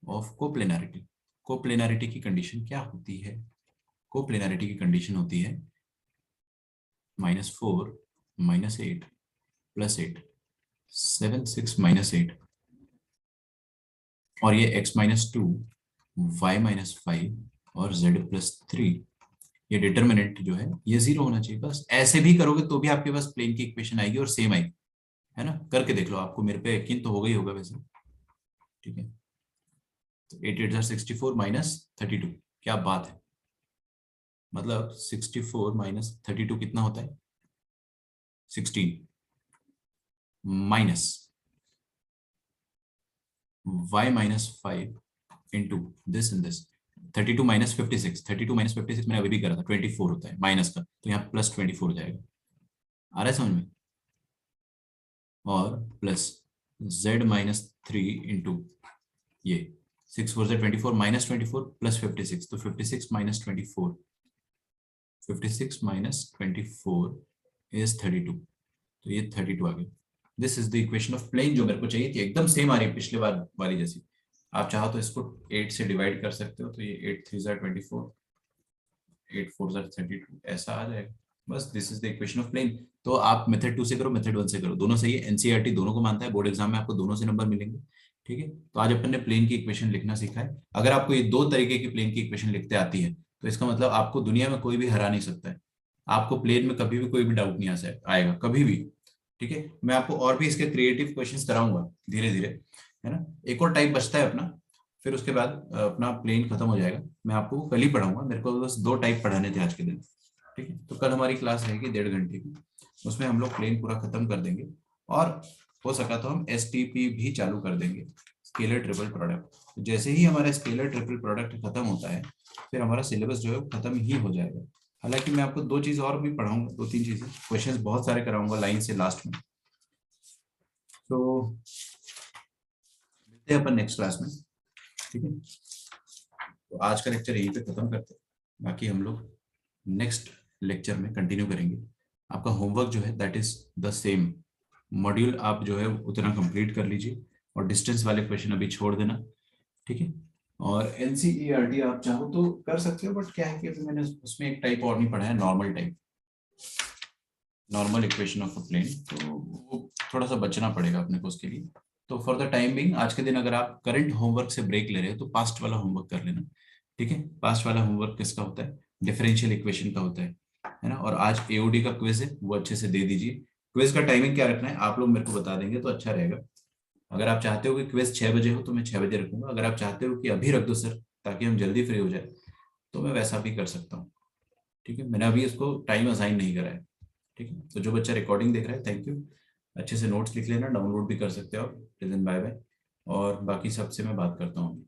ऑफ कोप्लेनारिटी, कोप्लेनारिटी की कंडीशन क्या होती है, कोप्लेनरिटी की कंडीशन होती है -4 -8 +8 7 6 -8 और ये x-2 y-5 और z+3 ये डिटर्मिनेंट जो है ये 0 होना चाहिए। बस ऐसे भी करोगे तो भी आपके पास प्लेन की इक्वेशन आएगी और सेम आएगी, है ना। करके देख लो, आपको मेरे पे यकीन तो हो गई होगा वैसे, ठीक है। तो 8 8 64 -32, क्या बात है। मतलब 64 -32 कितना होता है 16 minus y-5 into this and this 32 -56 32 -56 मैंने अभी भी करा था 24 होता है माइनस का, तो यहाँ +24 हो जाएगा। आ रहा है समझ में। और प्लस z-3 इंटू ये 6 4 24 -24 +56 तो 56 -24 56 -24 इज 32, तो ये 32 आ गया। This is the equation of plane जो मेरे को चाहिए थी, एकदम सेम आ रही है पिछले बार वाली जैसी। आप चाहो तो इसको 8 से डिवाइड कर सकते हो, तो ये 8 3 24 8 4 32 ऐसा आ जाएगा। बस this is the equation of plane. तो आप मेथड 2 से करो मेथड 1 से करो, दोनों सही है। एनसीईआरटी दोनों को मानता है, बोर्ड एग्जाम में आपको दोनों से नंबर मिलेंगे, ठीक है। तो आज अपन ने प्लेन की इक्वेशन लिखना सीखा है। अगर आपको ये दो तरीके की प्लेन की इक्वेशन लिखते आती है तो इसका मतलब आपको दुनिया में कोई भी हरा नहीं सकता है। आपको प्लेन में कभी भी कोई भी डाउट नहीं आएगा कभी भी, ठीक है। मैं आपको और भी इसके क्रिएटिव क्वेश्चंस कराऊंगा धीरे धीरे, है ना। एक और टाइप बचता है अपना, फिर उसके बाद अपना प्लेन खत्म हो जाएगा। मैं आपको कल ही पढ़ाऊंगा, मेरे को बस 2 टाइप पढ़ाने थे आज के दिन, ठीक है। तो कल हमारी क्लास रहेगी 1.5 घंटे की, उसमें हम लोग प्लेन पूरा खत्म कर देंगे और हो सका तो हम एसटीपी भी चालू कर देंगे, स्केलर ट्रिपल प्रोडक्ट। जैसे ही हमारा स्केलर ट्रिपल प्रोडक्ट खत्म होता है फिर हमारा सिलेबस जो है खत्म ही हो जाएगा। हालांकि मैं आपको 2 चीज और भी पढ़ाऊंगा, 2-3 चीजें, क्वेश्चंस बहुत सारे कराऊंगा लाइन से लास्ट में। तो मिलते हैं अपन नेक्स्ट क्लास में, ठीक है। तो आज का लेक्चर यहीं पे खत्म करते हैं, बाकी हम लोग नेक्स्ट लेक्चर में कंटिन्यू करेंगे। आपका होमवर्क जो है that is the same module, आप जो है उतना कंप्लीट कर लीजिए और डिस्टेंस वाले क्वेश्चन अभी छोड़ देना, ठीक है। और एनसीईआरटी आप चाहो तो कर सकते हो, बट क्या है कि अभी मैंने उसमें एक टाइप और नहीं पढ़ा है, normal type, normal equation of a plane, तो वो थोड़ा सा बचना पड़ेगा अपने को उसके लिए। तो फॉर द टाइम बिंग आज के दिन अगर आप करंट होमवर्क से ब्रेक ले रहे हो तो पास्ट वाला होमवर्क कर लेना, ठीक है। पास्ट वाला होमवर्क किसका होता है, डिफरेंशियल इक्वेशन का होता है ना। और आज एओडी का क्विज है, वो अच्छे से दे दीजिए। क्विज का टाइमिंग क्या रखना है आप लोग मेरे को बता देंगे तो अच्छा रहेगा। अगर आप चाहते हो कि क्विज 6 बजे हो तो मैं 6 बजे रखूंगा, अगर आप चाहते हो कि अभी रख दो सर ताकि हम जल्दी फ्री हो जाए तो मैं वैसा भी कर सकता हूँ, ठीक है। मैंने अभी इसको टाइम असाइन नहीं करा है, ठीक है। तो जो बच्चा रिकॉर्डिंग देख रहा है थैंक यू, अच्छे से नोट्स लिख लेना, डाउनलोड भी कर सकते हो आप। प्रेजेंट बाय बाय, और बाकी सबसे मैं बात करता हूँ।